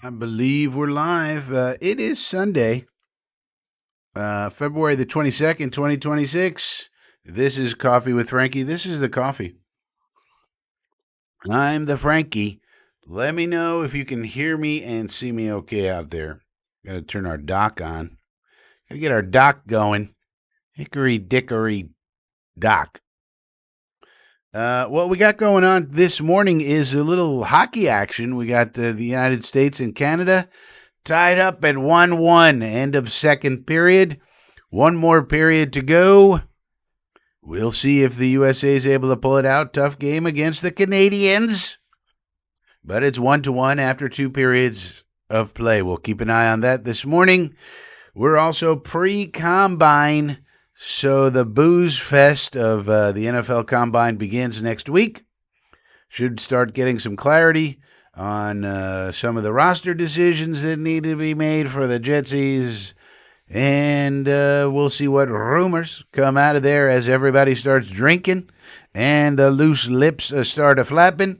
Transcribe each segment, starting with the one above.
I believe we're live. It is Sunday, February the 22nd, 2026. This is Coffee with Frankie. This is the coffee. I'm the Frankie. Let me know if you can hear me and see me okay out there. Got to turn our dock on. Got to get our dock going. Hickory dickory dock. What we got going on this morning is a little hockey action. We got the United States and Canada tied up at 1-1, end of second period. One more period to go. We'll see if the USA is able to pull it out. Tough game against the Canadians. But it's 1-1 after two periods of play. We'll keep an eye on that this morning. We're also pre-combine, so the booze fest of the NFL Combine begins next week. Should start getting some clarity on some of the roster decisions that need to be made for the Jetsies. And we'll see what rumors come out of there as everybody starts drinking and the loose lips start a-flapping.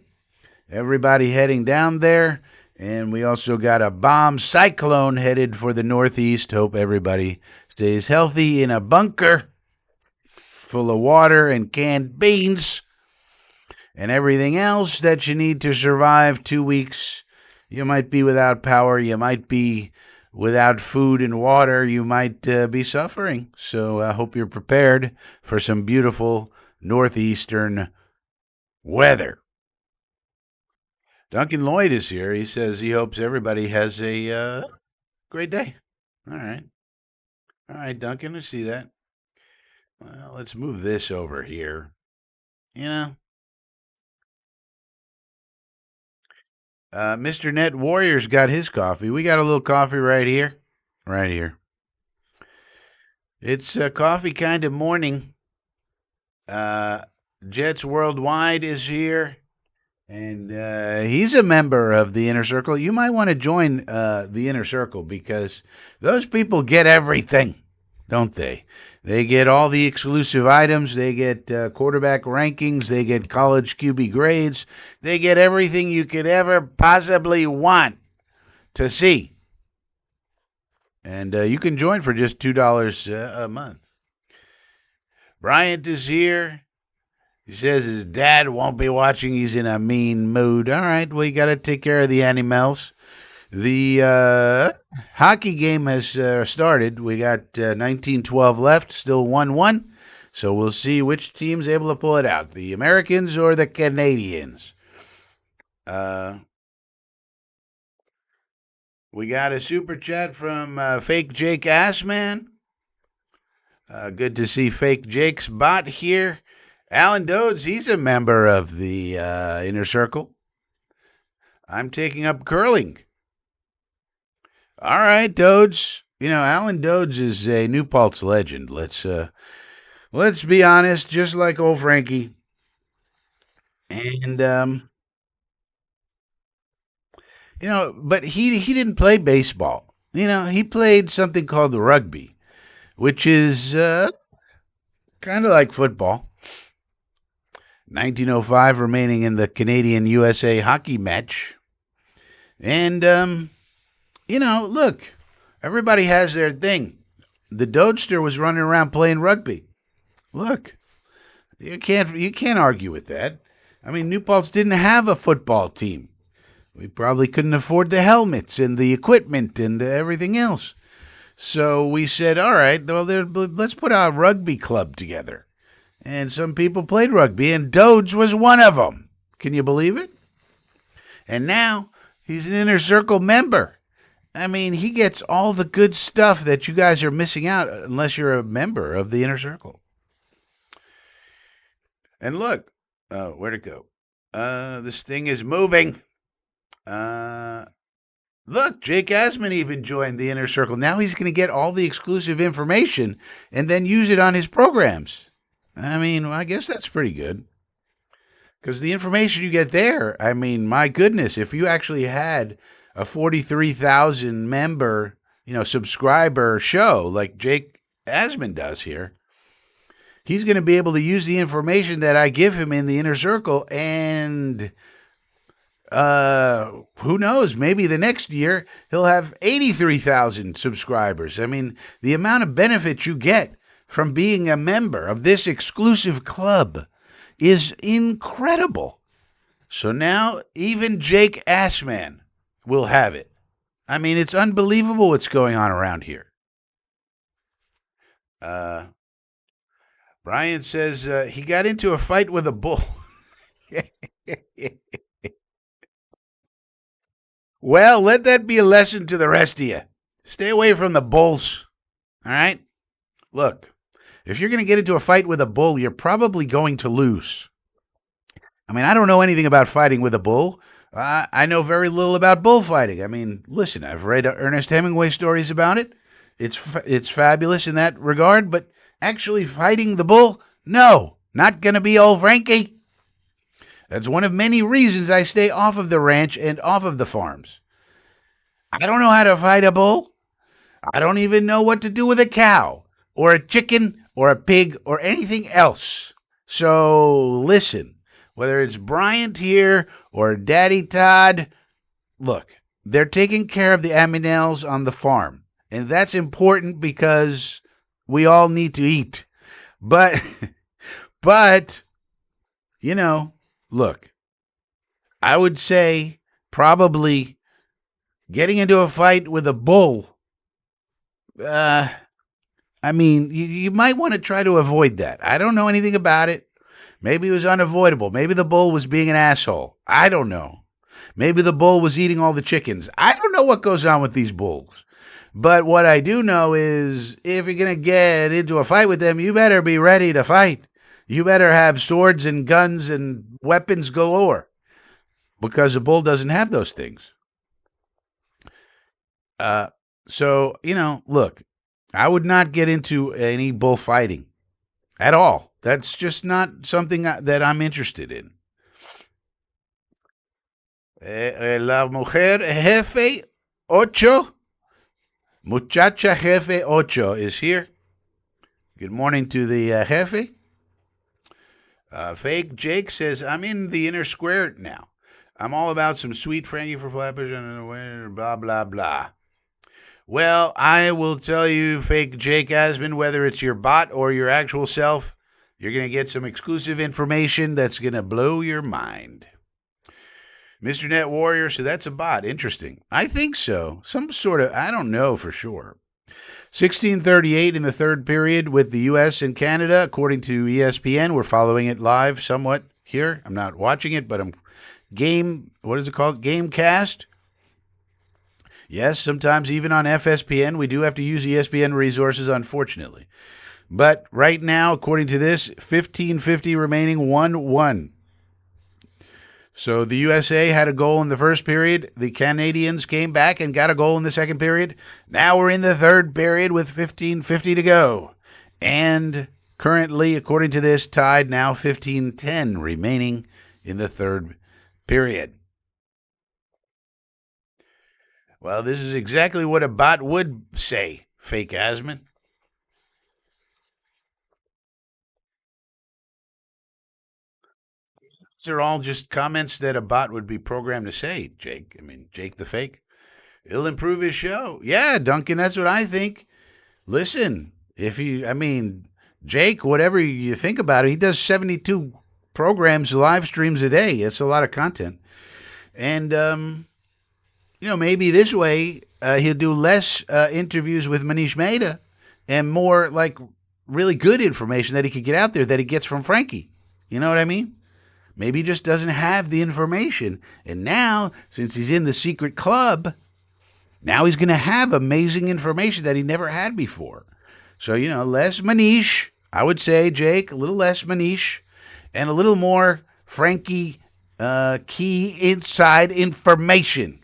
Everybody heading down there. And we also got a bomb cyclone headed for the Northeast. Hope everybody stays healthy in a bunker full of water and canned beans and everything else that you need to survive 2 weeks. You might be without power. You might be without food and water. You might be suffering. So I hope you're prepared for some beautiful northeastern weather. Duncan Lloyd is here. He says he hopes everybody has a great day. All right. All right, Duncan, I see that. Well, let's move this over here. Mr. Net Warrior's got his coffee. We got a little coffee right here. Right here. It's a coffee kind of morning. Jets Worldwide is here, and he's a member of the Inner Circle. You might want to join the Inner Circle because those people get everything, don't they? They get all the exclusive items. They get quarterback rankings. They get college QB grades. They get everything you could ever possibly want to see. And you can join for just $2 a month. Bryant is here. He says his dad won't be watching. He's in a mean mood. All right, well, you got to take care of the animals. The hockey game has started. We got 19-12 left, still 1-1. So we'll see which team's able to pull it out, the Americans or the Canadians. We got a super chat from Fake Jake Assman. Good to see Fake Jake's bot here. Alan Dodes, he's a member of the Inner Circle. I'm taking up curling. All right, Dodes. You know, Alan Dodes is a New Paltz legend. Let's be honest, just like old Frankie. And but he didn't play baseball. He played something called rugby, which is kind of like football. 1905 remaining in the Canadian-USA hockey match. And, look, everybody has their thing. The Dodester was running around playing rugby. Look, you can't argue with that. I mean, New Paltz didn't have a football team. We probably couldn't afford the helmets and the equipment and everything else. So we said, all right, well, let's put a rugby club together. And some people played rugby, and Dodes was one of them. Can you believe it? And now he's an Inner Circle member. I mean, he gets all the good stuff that you guys are missing out unless you're a member of the Inner Circle. And look, where'd it go? This thing is moving. Look, Jake Asman even joined the Inner Circle. Now he's going to get all the exclusive information and then use it on his programs. I mean, I guess that's pretty good. Because the information you get there, I mean, my goodness, if you actually had a 43,000 member, subscriber show like Jake Asman does here, he's going to be able to use the information that I give him in the Inner Circle and who knows? Maybe the next year he'll have 83,000 subscribers. I mean, the amount of benefit you get from being a member of this exclusive club is incredible. So now even Jake Assman will have it. I mean, it's unbelievable what's going on around here. Brian says he got into a fight with a bull. Well, let that be a lesson to the rest of you. Stay away from the bulls. All right? Look, if you're going to get into a fight with a bull, you're probably going to lose. I mean, I don't know anything about fighting with a bull. I know very little about bullfighting. I mean, listen, I've read Ernest Hemingway stories about it. It's fabulous in that regard, but actually fighting the bull, no, not going to be old Frankie. That's one of many reasons I stay off of the ranch and off of the farms. I don't know how to fight a bull. I don't even know what to do with a cow or a chicken or a pig or anything else. So listen, whether it's Bryant here or Daddy Todd, look, they're taking care of the Aminels on the farm. And that's important because we all need to eat. But, look, I would say probably getting into a fight with a bull, I mean, you might want to try to avoid that. I don't know anything about it. Maybe it was unavoidable. Maybe the bull was being an asshole. I don't know. Maybe the bull was eating all the chickens. I don't know what goes on with these bulls. But what I do know is if you're going to get into a fight with them, you better be ready to fight. You better have swords and guns and weapons galore because a bull doesn't have those things. So, look, I would not get into any bullfighting at all. That's just not something that I'm interested in. La mujer jefe ocho, muchacha jefe ocho is here. Good morning to the jefe. Fake Jake says, I'm in the inner square now. I'm all about some sweet Frankie for flappers and blah, blah, blah. Well, I will tell you, Fake Jake Asman, whether it's your bot or your actual self, you're going to get some exclusive information that's going to blow your mind. Mr. Net Warrior, so that's a bot. Interesting. I think so. Some sort of, I don't know for sure. 16:38 in the third period with the U.S. and Canada, according to ESPN. We're following it live somewhat here. I'm not watching it, but I'm what is it called? Gamecast. Yes, sometimes even on FSPN, we do have to use ESPN resources, unfortunately. But right now, according to this, 15:50 remaining, 1-1. So the USA had a goal in the first period. The Canadians came back and got a goal in the second period. Now we're in the third period with 15:50 to go. And currently, according to this, tied now 15:10 remaining in the third period. Well, this is exactly what a bot would say, Fake Asman. These are all just comments that a bot would be programmed to say, Jake. I mean, Jake the Fake. It'll improve his show. Yeah, Duncan, that's what I think. Listen, Jake, whatever you think about it, he does 72 programs, live streams a day. It's a lot of content. And, maybe this way he'll do less interviews with Manish Mehta and more like really good information that he could get out there that he gets from Frankie. You know what I mean? Maybe he just doesn't have the information. And now, since he's in the secret club, now he's going to have amazing information that he never had before. So, less Manish, I would say, Jake, a little less Manish, and a little more Frankie key inside information.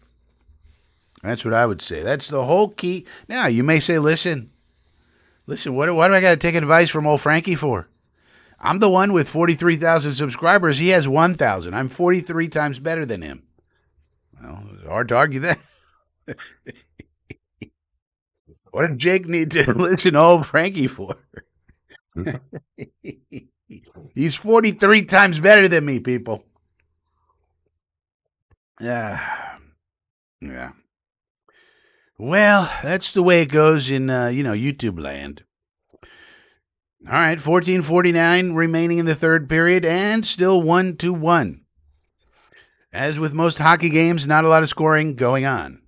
That's what I would say. That's the whole key. Now, you may say, listen, why do I got to take advice from old Frankie for? I'm the one with 43,000 subscribers. He has 1,000. I'm 43 times better than him. Well, it's hard to argue that. What did Jake need to listen to old Frankie for? He's 43 times better than me, people. Yeah. Well, that's the way it goes in YouTube land. All right, 14:49 remaining in the third period, and still 1-1. As with most hockey games, not a lot of scoring going on.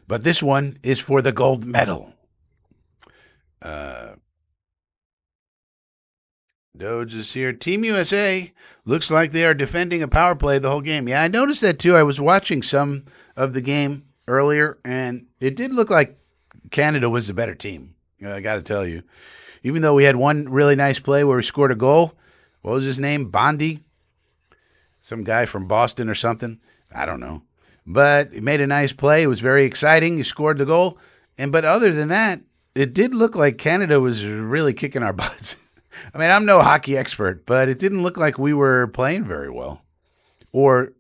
But this one is for the gold medal. Doge is here. Team USA looks like they are defending a power play the whole game. Yeah, I noticed that too. I was watching some of the game earlier, and it did look like Canada was the better team. I got to tell you. Even though we had one really nice play where we scored a goal. What was his name? Bondi? Some guy from Boston or something. I don't know. But he made a nice play. It was very exciting. He scored the goal. But other than that, it did look like Canada was really kicking our butts. I mean, I'm no hockey expert, but it didn't look like we were playing very well. Or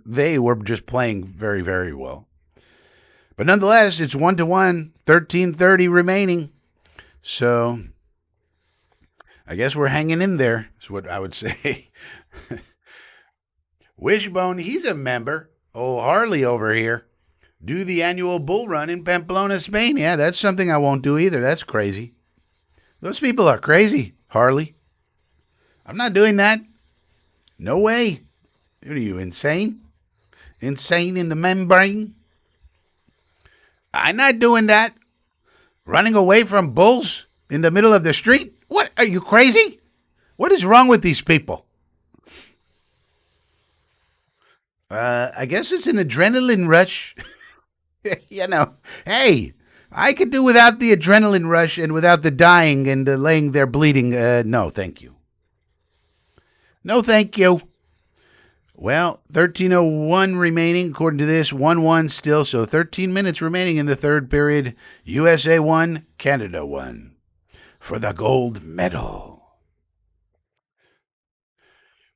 they were just playing very, very well. But nonetheless, it's 1-1, 13:30 remaining. So I guess we're hanging in there, is what I would say. Wishbone, he's a member. Oh, Harley over here. Do the annual bull run in Pamplona, Spain. Yeah, that's something I won't do either. That's crazy. Those people are crazy, Harley. I'm not doing that. No way. What are you, insane? Insane in the membrane? I'm not doing that. Running away from bulls in the middle of the street? What? Are you crazy? What is wrong with these people? I guess it's an adrenaline rush. Hey, I could do without the adrenaline rush and without the dying and laying there bleeding. No, thank you. No, thank you. Well, 13:01 remaining, according to this, 1-1 still, so 13 minutes remaining in the third period. USA won, Canada won for the gold medal.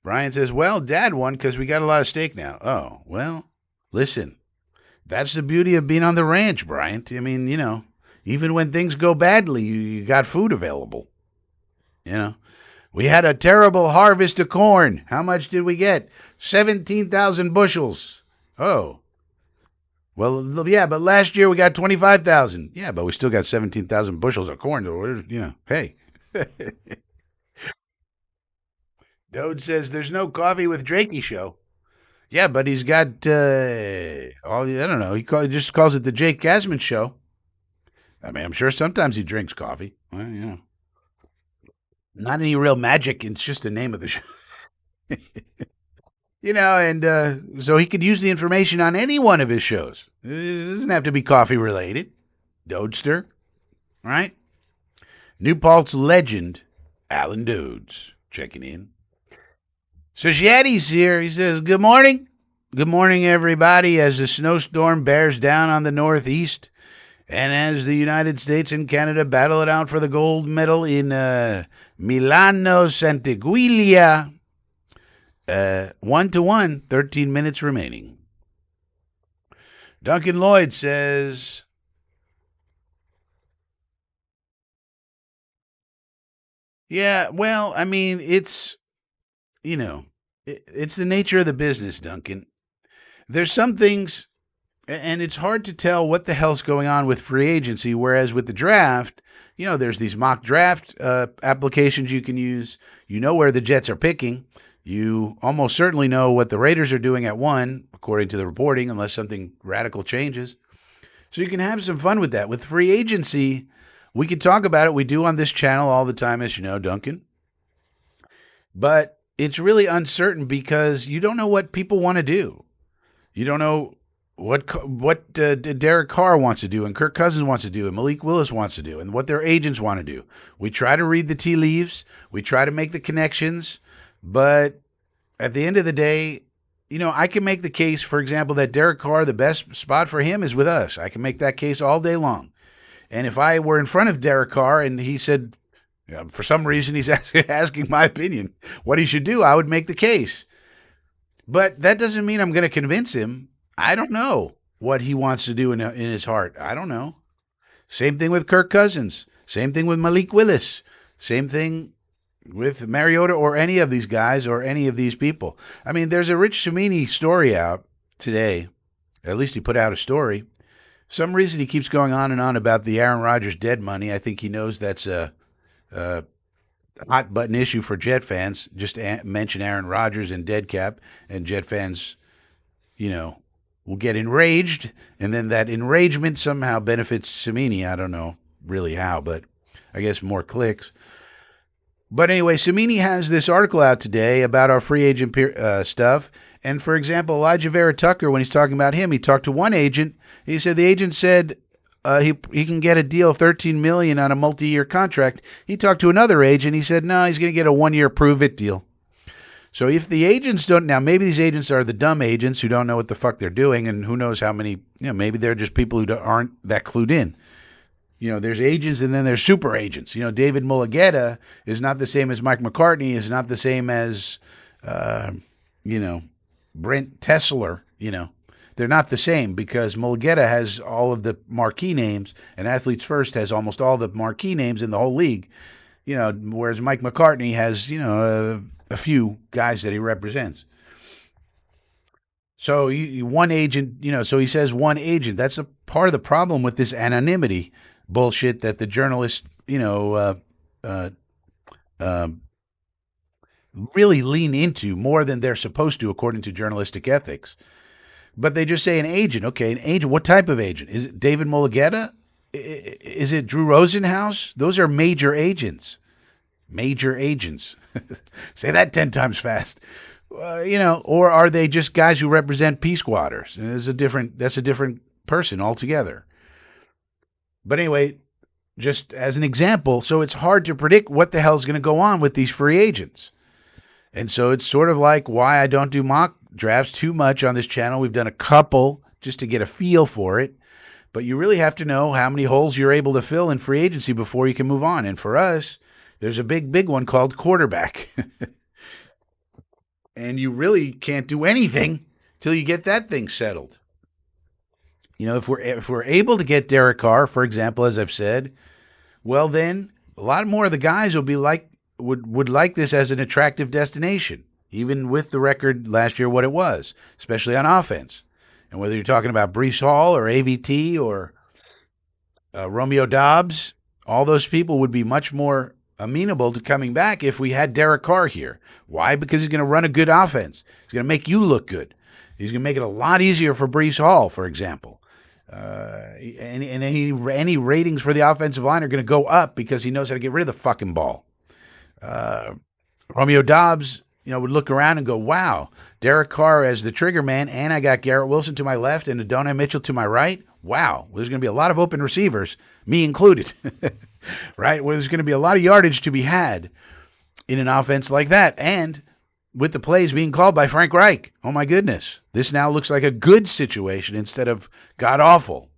Brian says, well, Dad won because we got a lot of steak now. Oh, well, listen, that's the beauty of being on the ranch, Bryant. I mean, even when things go badly, you got food available. We had a terrible harvest of corn. How much did we get? 17,000 bushels. Oh. Well, yeah, but last year we got 25,000. Yeah, but we still got 17,000 bushels of corn. Hey. Dode says there's no coffee with Drakey show. Yeah, but he's got I don't know. He just calls it the Jake Gasman show. I mean, I'm sure sometimes he drinks coffee. Well, not any real magic. It's just the name of the show. And so he could use the information on any one of his shows. It doesn't have to be coffee related. Dodester, right? New Paltz legend, Alan Dodes, checking in. So Shaddy's here. He says, good morning. Good morning, everybody, as the snowstorm bears down on the Northeast and as the United States and Canada battle it out for the gold medal in Milano Sant'Egilia. 1-1, 13 minutes remaining. Duncan Lloyd says, yeah, well, I mean, it's the nature of the business, Duncan. There's some things, and it's hard to tell what the hell's going on with free agency, whereas with the draft, there's these mock draft applications you can use. You know where the Jets are picking. You almost certainly know what the Raiders are doing at 1, according to the reporting, unless something radical changes. So you can have some fun with that. With free agency, we could talk about it. We do on this channel all the time, as you know, Duncan. But it's really uncertain because you don't know what people want to do. You don't know what Derek Carr wants to do and Kirk Cousins wants to do and Malik Willis wants to do and what their agents want to do. We try to read the tea leaves. We try to make the connections. But at the end of the day, I can make the case, for example, that Derek Carr, the best spot for him is with us. I can make that case all day long. And if I were in front of Derek Carr and he said, for some reason he's asking my opinion, what he should do, I would make the case. But that doesn't mean I'm going to convince him. I don't know what he wants to do in his heart. I don't know. Same thing with Kirk Cousins. Same thing with Malik Willis. Same thing with Mariota or any of these guys or any of these people. I mean, there's a Rich Cimini story out today. At least he put out a story. Some reason he keeps going on and on about the Aaron Rodgers dead money. I think he knows that's a hot button issue for Jet fans. Just mention Aaron Rodgers and dead cap, and Jet fans, you know, will get enraged, and then that enragement somehow benefits Samini. I don't know really how, but I guess more clicks. But anyway, Samini has this article out today about our free agent stuff. And for example, Elijah Vera Tucker, when he's talking about him, he talked to one agent. He said the agent said he can get a deal, $13 million on a multi-year contract. He talked to another agent. He said no, he's going to get a 1-year prove-it deal. So if the agents don't, now maybe these agents are the dumb agents who don't know what the fuck they're doing, and who knows how many, maybe they're just people who aren't that clued in. There's agents and then there's super agents. David Mulugeta is not the same as Mike McCartney, is not the same as, Brent Tesler. They're not the same because Mulugeta has all of the marquee names and Athletes First has almost all the marquee names in the whole league. Whereas Mike McCartney has, a few guys that he represents. So one agent, so he says one agent. That's a part of the problem with this anonymity bullshit that the journalists, really lean into more than they're supposed to according to journalistic ethics. But they just say an agent. Okay, an agent. What type of agent? Is it David Mulugeta? Is it Drew Rosenhaus? Those are major agents. Major agents. Say that 10 times fast. Or are they just guys who represent P squatters? And that's a different person altogether. But anyway, just as an example, so it's hard to predict what the hell's going to go on with these free agents. And so it's sort of like why I don't do mock drafts too much on this channel. We've done a couple just to get a feel for it. But you really have to know how many holes you're able to fill in free agency before you can move on. And for us, there's a big one called quarterback. And you really can't do anything till you get that thing settled. If we're able to get Derek Carr, for example, as I've said, well then a lot more of the guys would like this as an attractive destination, even with the record last year what it was, especially on offense. And whether you're talking about Breece Hall or AVT or Romeo Doubs, all those people would be much more amenable to coming back if we had Derek Carr here. Why? Because he's going to run a good offense. He's going to make you look good. He's going to make it a lot easier for Breece Hall, for example. And any ratings for the offensive line are going to go up because he knows how to get rid of the fucking ball. Romeo Doubs, would look around and go, wow, Derek Carr as the trigger man, and I got Garrett Wilson to my left and Adonai Mitchell to my right. Wow, there's going to be a lot of open receivers, me included, right? Well, there's going to be a lot of yardage to be had in an offense like that. And with the plays being called by Frank Reich, oh my goodness, this now looks like a good situation instead of god-awful.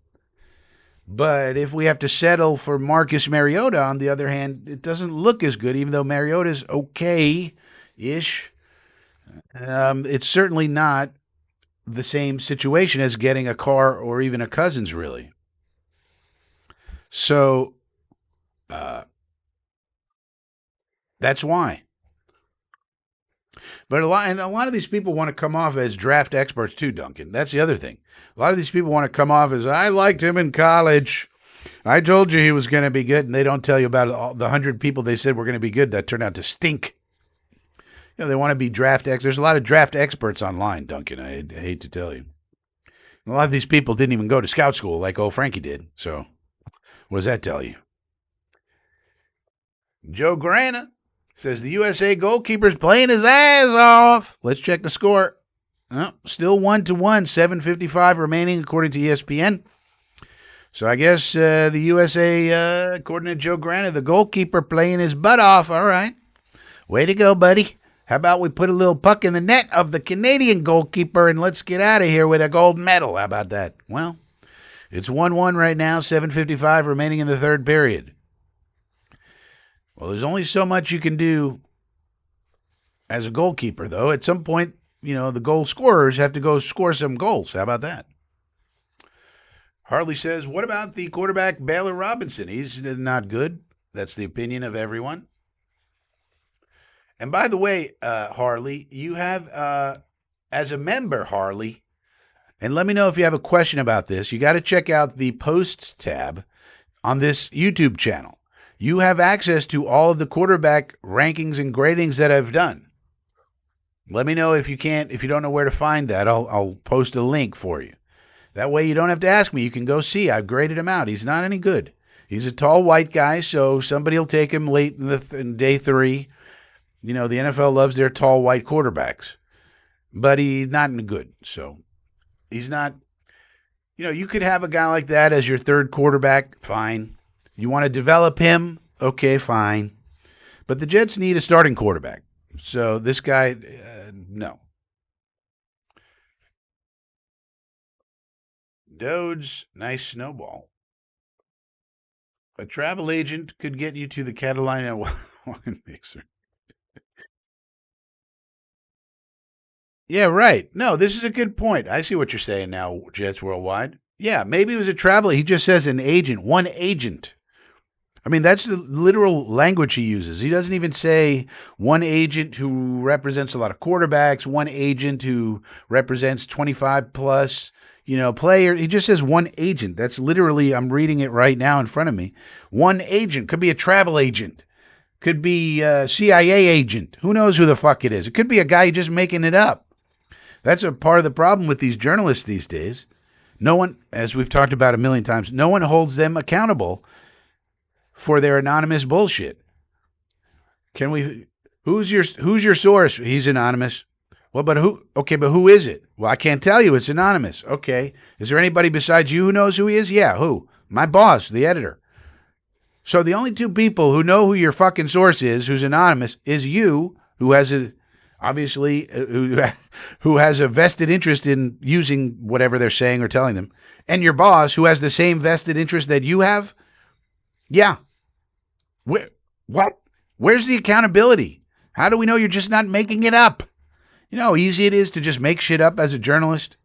But if we have to settle for Marcus Mariota, on the other hand, it doesn't look as good, even though Mariota's okay-ish. It's certainly not the same situation as getting a Carr or even a Cousins, really. So that's why. But a lot of these people want to come off as draft experts too, Duncan. That's the other thing. A lot of these people want to come off as, I liked him in college. I told you he was going to be good, and they don't tell you about the 100 people they said were going to be good that turned out to stink. They want to be draft experts. There's a lot of draft experts online, Duncan. I hate to tell you. A lot of these people didn't even go to scout school like old Frankie did. So what does that tell you? Joe Grana says the USA goalkeeper's playing his ass off. Let's check the score. Oh, still 1-1, 7:55 remaining according to ESPN. So I guess the USA, according to Joe Grana, the goalkeeper playing his butt off. All right. Way to go, buddy. How about we put a little puck in the net of the Canadian goalkeeper and let's get out of here with a gold medal? How about that? Well, it's 1-1 right now, 7:55 remaining in the third period. Well, there's only so much you can do as a goalkeeper, though. At some point, the goal scorers have to go score some goals. How about that? Harley says, what about the quarterback Baylor Robinson? He's not good. That's the opinion of everyone. And by the way, Harley, you have, as a member, Harley, And let me know if you have a question about this. You got to check out the posts tab on this YouTube channel. You have access to all of the quarterback rankings and gradings that I've done. Let me know if you don't know where to find that. I'll post a link for you. That way you don't have to ask me. You can go see. I've graded him out. He's not any good. He's a tall white guy, so somebody will take him late in day 3. The NFL loves their tall white quarterbacks, but he's not any good. So he's not. You could have a guy like that as your third quarterback. Fine. You want to develop him? Okay, fine. But the Jets need a starting quarterback. So this guy, no. Doge, nice snowball. A travel agent could get you to the Catalina wine mixer. Yeah, right. No, this is a good point. I see what you're saying now, Jets Worldwide. Yeah, maybe it was a traveler. He just says an agent, one agent. I mean, that's the literal language he uses. He doesn't even say one agent who represents a lot of quarterbacks, one agent who represents 25 plus, player. He just says one agent. That's literally, I'm reading it right now in front of me. One agent. Could be a travel agent. Could be a CIA agent. Who knows who the fuck it is? It could be a guy just making it up. That's a part of the problem with these journalists these days. No one, as we've talked about a million times, no one holds them accountable for their anonymous bullshit. Who's your source? He's anonymous. Well, but who? Okay, but who is it? Well, I can't tell you. It's anonymous. Okay. Is there anybody besides you who knows who he is? Yeah, who? My boss, the editor. So the only 2 people who know who your fucking source is, who's anonymous, is you, who has who has a vested interest in using whatever they're saying or telling them, and your boss, who has the same vested interest that you have. Yeah. What? Where's the accountability? How do we know you're just not making it up? You know how easy it is to just make shit up as a journalist?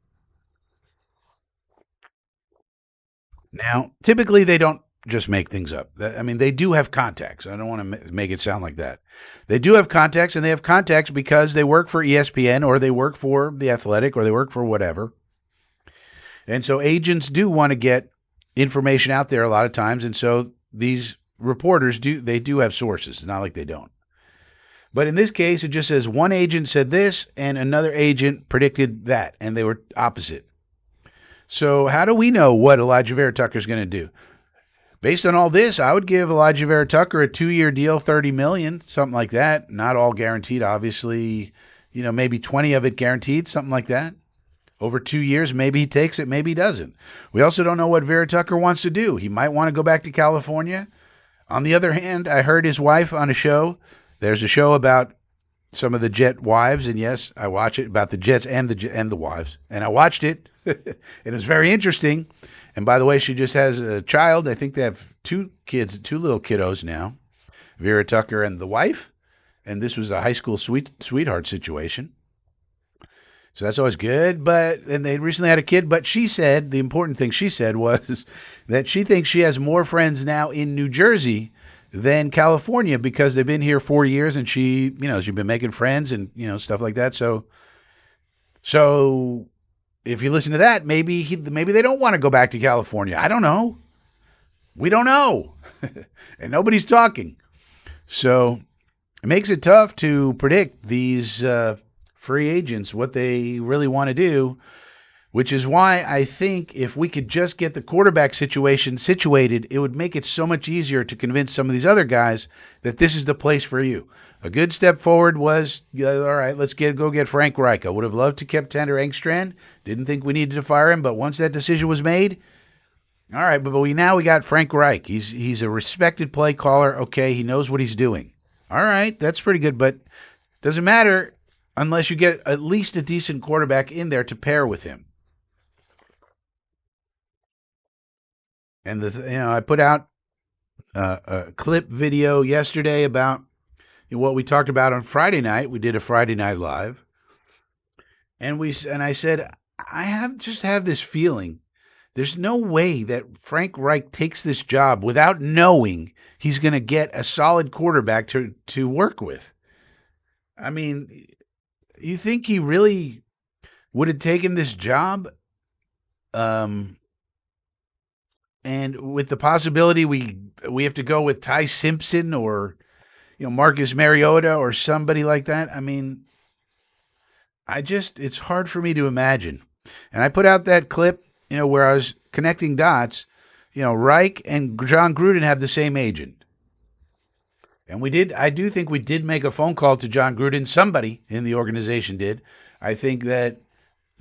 Now, typically they don't just make things up. I mean, they do have contacts. I don't want to make it sound like that. They do have contacts, and they have contacts because they work for ESPN or they work for The Athletic or they work for whatever. And so agents do want to get information out there a lot of times. And so these reporters do have sources. It's not like they don't. But in this case, it just says one agent said this and another agent predicted that, and they were opposite. So how do we know what Elijah Vera Tucker is going to do? Based on all this, I would give Elijah Vera Tucker a 2-year deal, $30 million, something like that. Not all guaranteed, obviously. Maybe 20 of it guaranteed, something like that. Over 2 years, maybe he takes it, maybe he doesn't. We also don't know what Vera Tucker wants to do. He might want to go back to California. On the other hand, I heard his wife on a show. There's a show about some of the Jet wives, and yes, I watch it about the Jets and the wives, and I watched it. It was very interesting. And by the way, she just has a child. I think they have 2 kids, 2 little kiddos now, Vera Tucker and the wife. And this was a high school sweetheart situation. So that's always good. And they recently had a kid, but she said, the important thing she said was that she thinks she has more friends now in New Jersey than California because they've been here 4 years and she's been making friends and, stuff like that. So if you listen to that, maybe they don't want to go back to California. I don't know. We don't know. And nobody's talking. So it makes it tough to predict these free agents, what they really want to do, which is why I think if we could just get the quarterback situation situated, it would make it so much easier to convince some of these other guys that this is the place for you. A good step forward was, all right, let's go get Frank Reich. I would have loved to keep Tanner Engstrand. Didn't think we needed to fire him, but once that decision was made, all right, but we got Frank Reich. He's a respected play caller. Okay, he knows what he's doing. All right, that's pretty good, but doesn't matter unless you get at least a decent quarterback in there to pair with him. And I put out a clip video yesterday about what we talked about on Friday night. We did a Friday night live, and I said I have this feeling. There's no way that Frank Reich takes this job without knowing he's going to get a solid quarterback to work with. I mean, you think he really would have taken this job Um, and with the possibility we have to go with Ty Simpson or Marcus Mariota or somebody like that. I mean, it's hard for me to imagine. And I put out that clip, where I was connecting dots. Reich and John Gruden have the same agent. And I do think we did make a phone call to John Gruden. Somebody in the organization did. I think that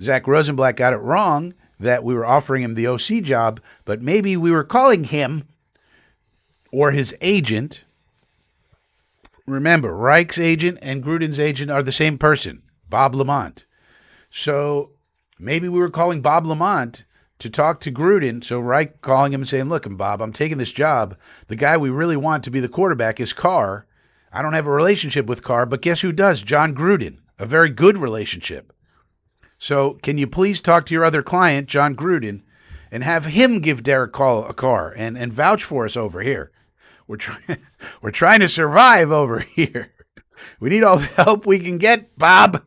Zach Rosenblatt got it wrong that we were offering him the OC job, but maybe we were calling him or his agent. Remember, Reich's agent and Gruden's agent are the same person, Bob Lamont. So maybe we were calling Bob Lamont to talk to Gruden. So Reich calling him and saying, look, Bob, I'm taking this job. The guy we really want to be the quarterback is Carr. I don't have a relationship with Carr, but guess who does? John Gruden. A very good relationship. So can you please talk to your other client, John Gruden, and have him give Derek Carr and vouch for us over here? We're trying to survive over here. We need all the help we can get, Bob.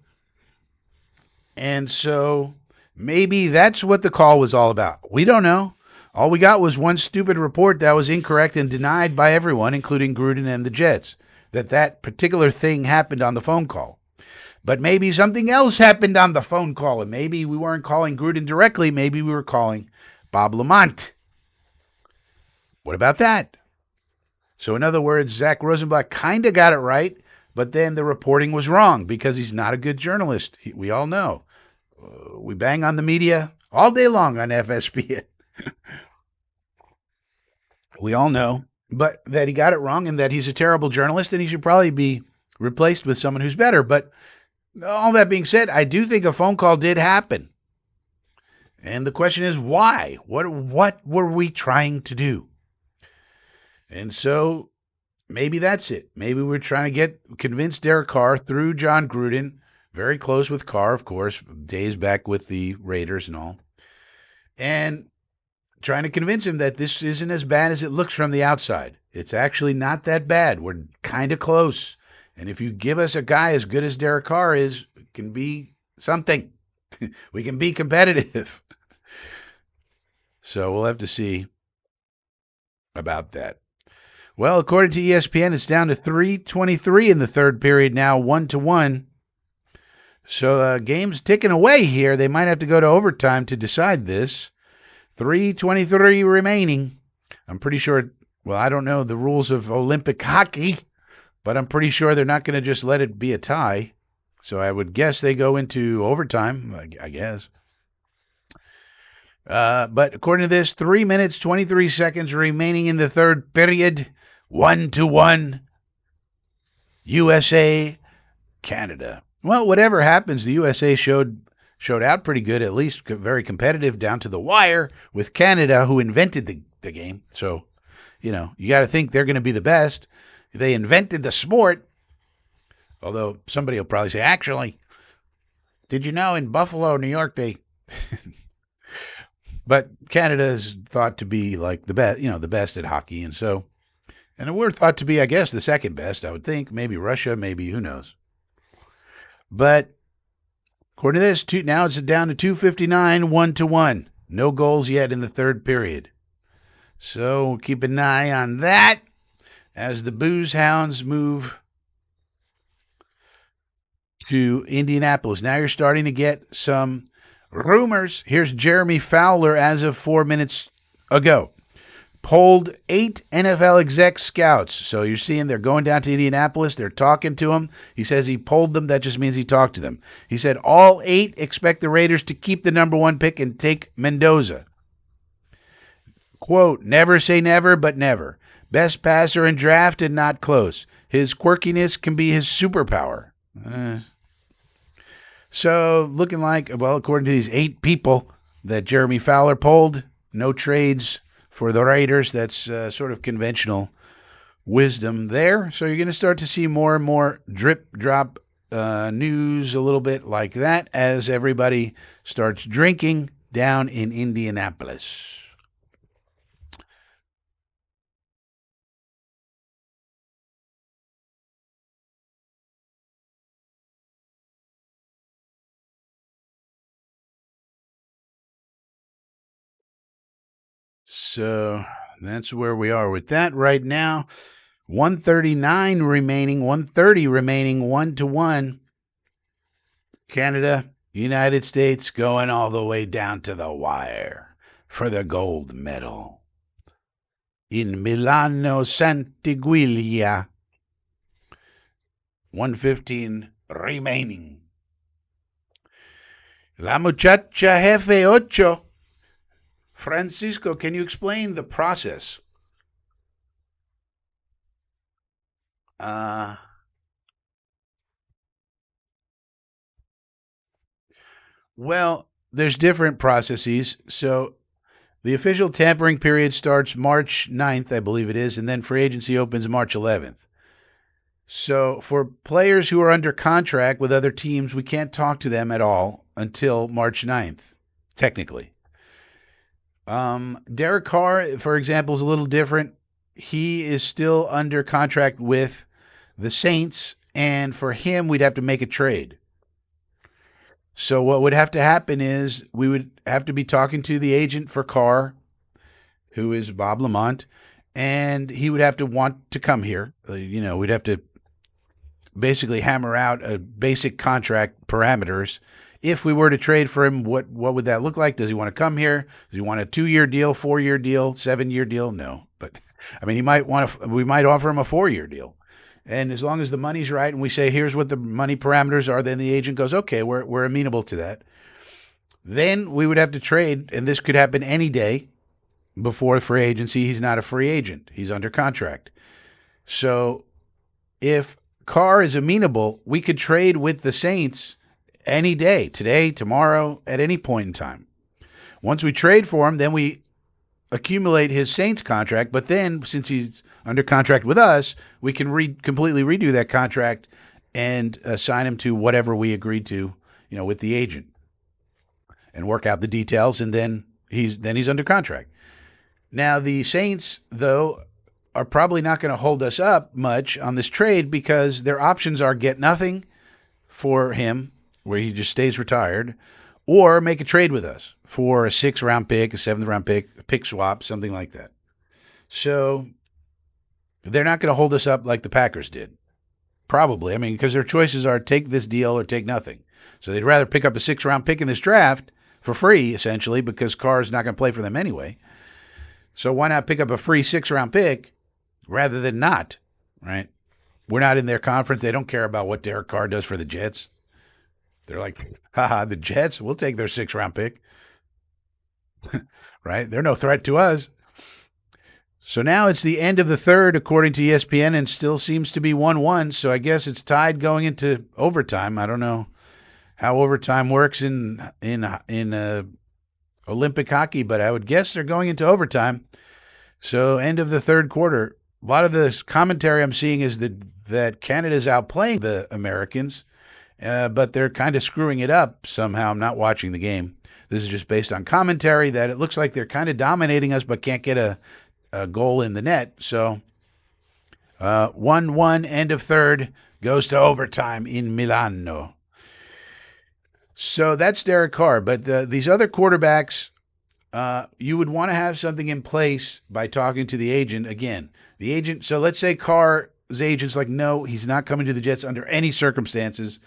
And so maybe that's what the call was all about. We don't know. All we got was one stupid report that was incorrect and denied by everyone, including Gruden and the Jets, that particular thing happened on the phone call. But maybe something else happened on the phone call, and maybe we weren't calling Gruden directly. Maybe we were calling Bob Lamont. What about that? So in other words, Zach Rosenblatt kind of got it right, but then the reporting was wrong because he's not a good journalist. We all know. We bang on the media all day long on FSPN. We all know, but that he got it wrong and that he's a terrible journalist and he should probably be replaced with someone who's better. But all that being said, I do think a phone call did happen. And the question is why? What were we trying to do? And so maybe that's it. Maybe we're trying to convince Derek Carr through John Gruden, very close with Carr, of course, days back with the Raiders and all, and trying to convince him that this isn't as bad as it looks from the outside. It's actually not that bad. We're kind of close. And if you give us a guy as good as Derek Carr is, it can be something. We can be competitive. So we'll have to see about that. Well, according to ESPN, it's down to 3:23 in the third period now, 1-1. So game's ticking away here. They might have to go to overtime to decide this. 3:23 remaining. I'm pretty sure, well, I don't know the rules of Olympic hockey, but I'm pretty sure they're not going to just let it be a tie. So I would guess they go into overtime, I guess. But according to this, 3 minutes, 23 seconds remaining in the third period. 1-1. USA, Canada. Well, whatever happens, the USA showed out pretty good, at least very competitive down to the wire with Canada, who invented the game. So, you got to think they're going to be the best. They invented the sport. Although somebody will probably say, actually, did you know in Buffalo, New York, they... But Canada is thought to be like the best, the best at hockey. And we're thought to be, I guess, the second best, I would think. Maybe Russia, maybe, who knows. But according to this, now it's down to 2:59, 1-1. No goals yet in the third period. So keep an eye on that as the Booze Hounds move to Indianapolis. Now you're starting to get some rumors. Here's Jeremy Fowler as of 4 minutes ago. Polled 8 NFL exec scouts. So you're seeing they're going down to Indianapolis. They're talking to him. He says he polled them. That just means he talked to them. He said all 8 expect the Raiders to keep the number 1 pick and take Mendoza. Quote, never say never, but never. Best passer in draft and not close. His quirkiness can be his superpower. So looking like, well, according to these 8 people that Jeremy Fowler polled, no trades for the Raiders. That's sort of conventional wisdom there. So you're going to start to see more and more drip drop news a little bit like that as everybody starts drinking down in Indianapolis. So that's where we are with that right now. 139 remaining, 130 remaining, 1-1. Canada, United States going all the way down to the wire for the gold medal in Milano Sant'Egilia. 115 remaining. La muchacha jefe ocho. Francisco, can you explain the process? Well, there's different processes. So the official tampering period starts March 9th, I believe it is, and then free agency opens March 11th. So for players who are under contract with other teams, we can't talk to them at all until March 9th, technically. Derek Carr, for example, is a little different. He is still under contract with the Saints, and for him, we'd have to make a trade. So what would have to happen is we would have to be talking to the agent for Carr, who is Bob Lamont, and he would have to want to come here. We'd have to basically hammer out a basic contract parameters. If we were to trade for him, what would that look like? Does he want to come here? Does he want a 2-year deal, 4-year deal, 7-year deal? No, but I mean, we might offer him a 4-year deal. And as long as the money's right and we say, here's what the money parameters are, then the agent goes, okay, we're amenable to that. Then we would have to trade, and this could happen any day before free agency. He's not a free agent. He's under contract. So if Carr is amenable, we could trade with the Saints any day, today, tomorrow, at any point in time. Once we trade for him, then we accumulate his Saints contract, but then since he's under contract with us, we can completely redo that contract and assign him to whatever we agreed to, with the agent, and work out the details, and then he's under contract. Now the Saints, though, are probably not going to hold us up much on this trade because their options are get nothing for him, where he just stays retired, or make a trade with us for a 6th-round pick, a 7th-round pick, a pick swap, something like that. So they're not going to hold us up like the Packers did. Probably. I mean, because their choices are take this deal or take nothing. So they'd rather pick up a 6th-round pick in this draft for free, essentially, because Carr's not going to play for them anyway. So why not pick up a free 6th-round pick rather than not, right? We're not in their conference. They don't care about what Derek Carr does for the Jets. They're like, haha, the Jets, we'll take their 6th-round pick. Right? They're no threat to us. So now it's the end of the third, according to ESPN, and still seems to be 1-1. So I guess it's tied going into overtime. I don't know how overtime works in Olympic hockey, but I would guess they're going into overtime. So end of the third quarter. A lot of the commentary I'm seeing is that Canada's outplaying the Americans, but they're kind of screwing it up somehow. I'm not watching the game. This is just based on commentary that it looks like they're kind of dominating us, but can't get a goal in the net. So 1-1, end of third, goes to overtime in Milano. So that's Derek Carr. But these other quarterbacks, you would want to have something in place by talking to the agent. Again, the agent. So let's say Carr's agent's like, no, he's not coming to the Jets under any circumstances.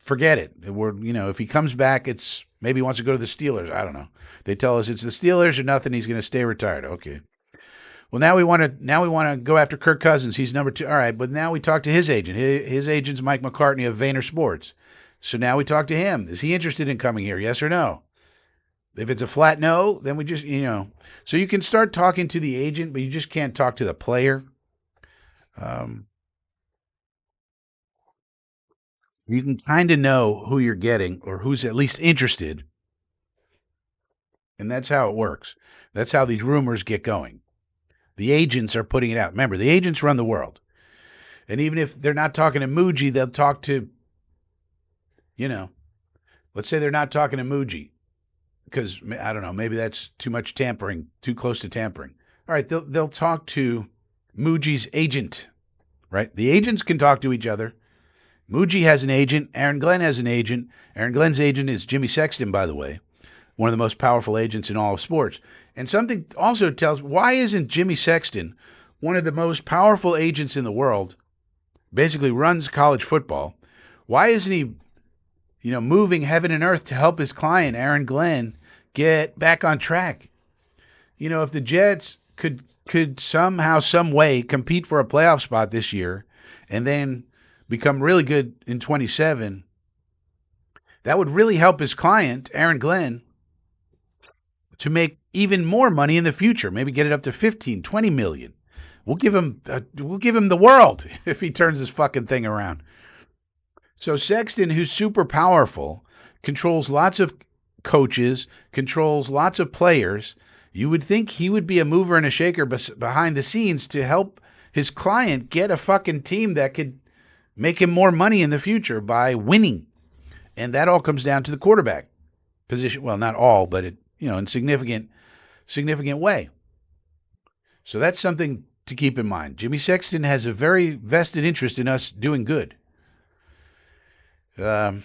Forget it. If he comes back, it's maybe he wants to go to the Steelers. I don't know. They tell us it's the Steelers or nothing. He's going to stay retired. Okay. Well, now we want to go after Kirk Cousins. He's number 2. All right, but now we talk to his agent. His agent's Mike McCartney of Vayner Sports. So now we talk to him. Is he interested in coming here? Yes or no? If it's a flat no, then we just, So you can start talking to the agent, but you just can't talk to the player. You can kind of know who you're getting or who's at least interested. And that's how it works. That's how these rumors get going. The agents are putting it out. Remember, the agents run the world. And even if they're not talking to Muji, they'll talk to, let's say they're not talking to Muji because, I don't know, maybe that's too much tampering, too close to tampering. All right, they'll talk to Muji's agent, right? The agents can talk to each other. Muji has an agent. Aaron Glenn has an agent. Aaron Glenn's agent is Jimmy Sexton, by the way. one of the most powerful agents in all of sports. And something also tells, why isn't Jimmy Sexton, one of the most powerful agents in the world, basically runs college football? Why isn't he, moving heaven and earth to help his client, Aaron Glenn, get back on track? If the Jets could somehow, some way compete for a playoff spot this year and then become really good in 27, that would really help his client, Aaron Glenn, to make even more money in the future. Maybe get it up to 15, 20 million. We'll give him the world if he turns this fucking thing around. So Sexton, who's super powerful, controls lots of coaches, controls lots of players. You would think he would be a mover and a shaker behind the scenes to help his client get a fucking team that could make him more money in the future by winning. And that all comes down to the quarterback position. Well, not all, but in significant way. So that's something to keep in mind. Jimmy Sexton has a very vested interest in us doing good. So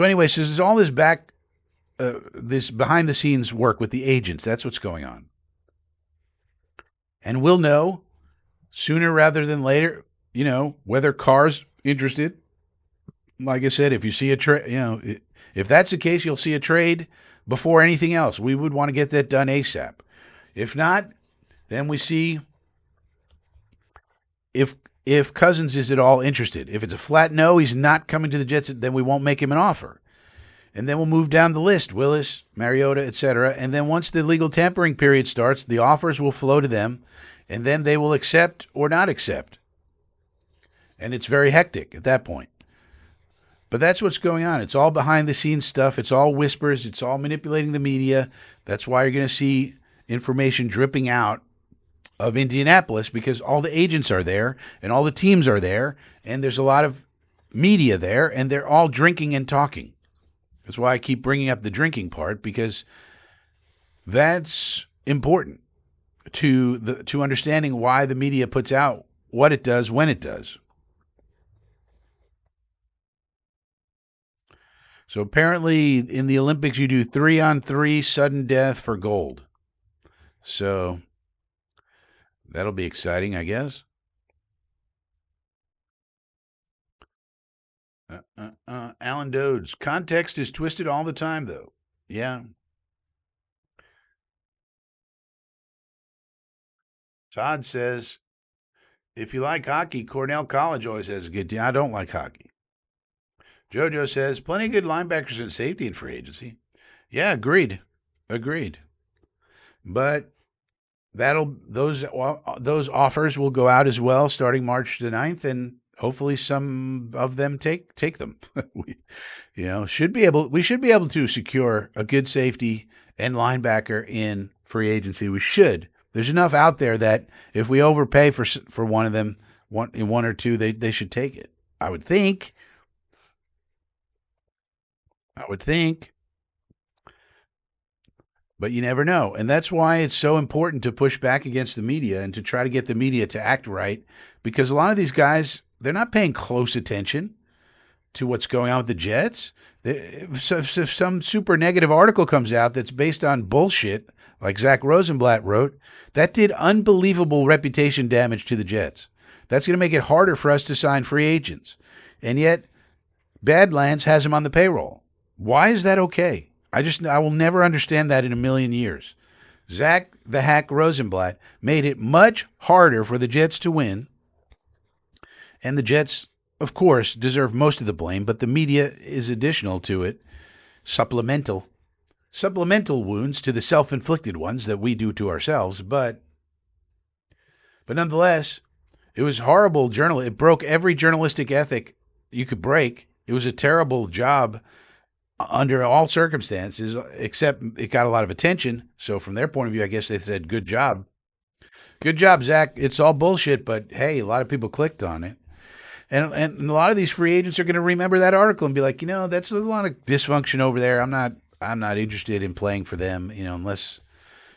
anyway, so there's all this this behind the scenes work with the agents. That's what's going on. And we'll know sooner rather than later, whether Carr's interested. Like I said, if you see a trade, if that's the case, you'll see a trade before anything else. We would want to get that done ASAP. If not, then we see if Cousins is at all interested. If it's a flat no, he's not coming to the Jets, then we won't make him an offer. And then we'll move down the list, Willis, Mariota, etc. And then once the legal tampering period starts, the offers will flow to them, and then they will accept or not accept. And it's very hectic at that point. But that's what's going on. It's all behind the scenes stuff. It's all whispers. It's all manipulating the media. That's why you're going to see information dripping out of Indianapolis, because all the agents are there and all the teams are there, and there's a lot of media there, and they're all drinking and talking. That's why I keep bringing up the drinking part, because that's important to understanding why the media puts out what it does when it does. So apparently in the Olympics, you do 3-on-3 sudden death for gold. So that'll be exciting, I guess. Alan Dodes. Context is twisted all the time, though. Yeah. Todd says, if you like hockey, Cornell College always has a good team. I don't like hockey. JoJo says, plenty of good linebackers and safety in free agency. Yeah, agreed. But those offers will go out as well starting March the 9th, and hopefully some of them take them. We should be able to secure a good safety and linebacker in free agency. We should. There's enough out there that if we overpay for one of them, one or two, they should take it. I would think. But you never know. And that's why it's so important to push back against the media and to try to get the media to act right, because a lot of these guys, they're not paying close attention to what's going on with the Jets. So if some super negative article comes out that's based on bullshit, like Zach Rosenblatt wrote, that did unbelievable reputation damage to the Jets. That's going to make it harder for us to sign free agents. And yet, Badlands has him on the payroll. Why is that okay? I will never understand that in a million years. Zach the Hack Rosenblatt made it much harder for the Jets to win. And the Jets, of course, deserve most of the blame, but the media is additional to it. Supplemental wounds to the self-inflicted ones that we do to ourselves. But nonetheless, it was horrible It broke every journalistic ethic you could break. It was a terrible job under all circumstances, except it got a lot of attention. So from their point of view, I guess they said, good job. Good job, Zach. It's all bullshit, but hey, a lot of people clicked on it. And a lot of these free agents are going to remember that article and be like, that's a lot of dysfunction over there. I'm not interested in playing for them, unless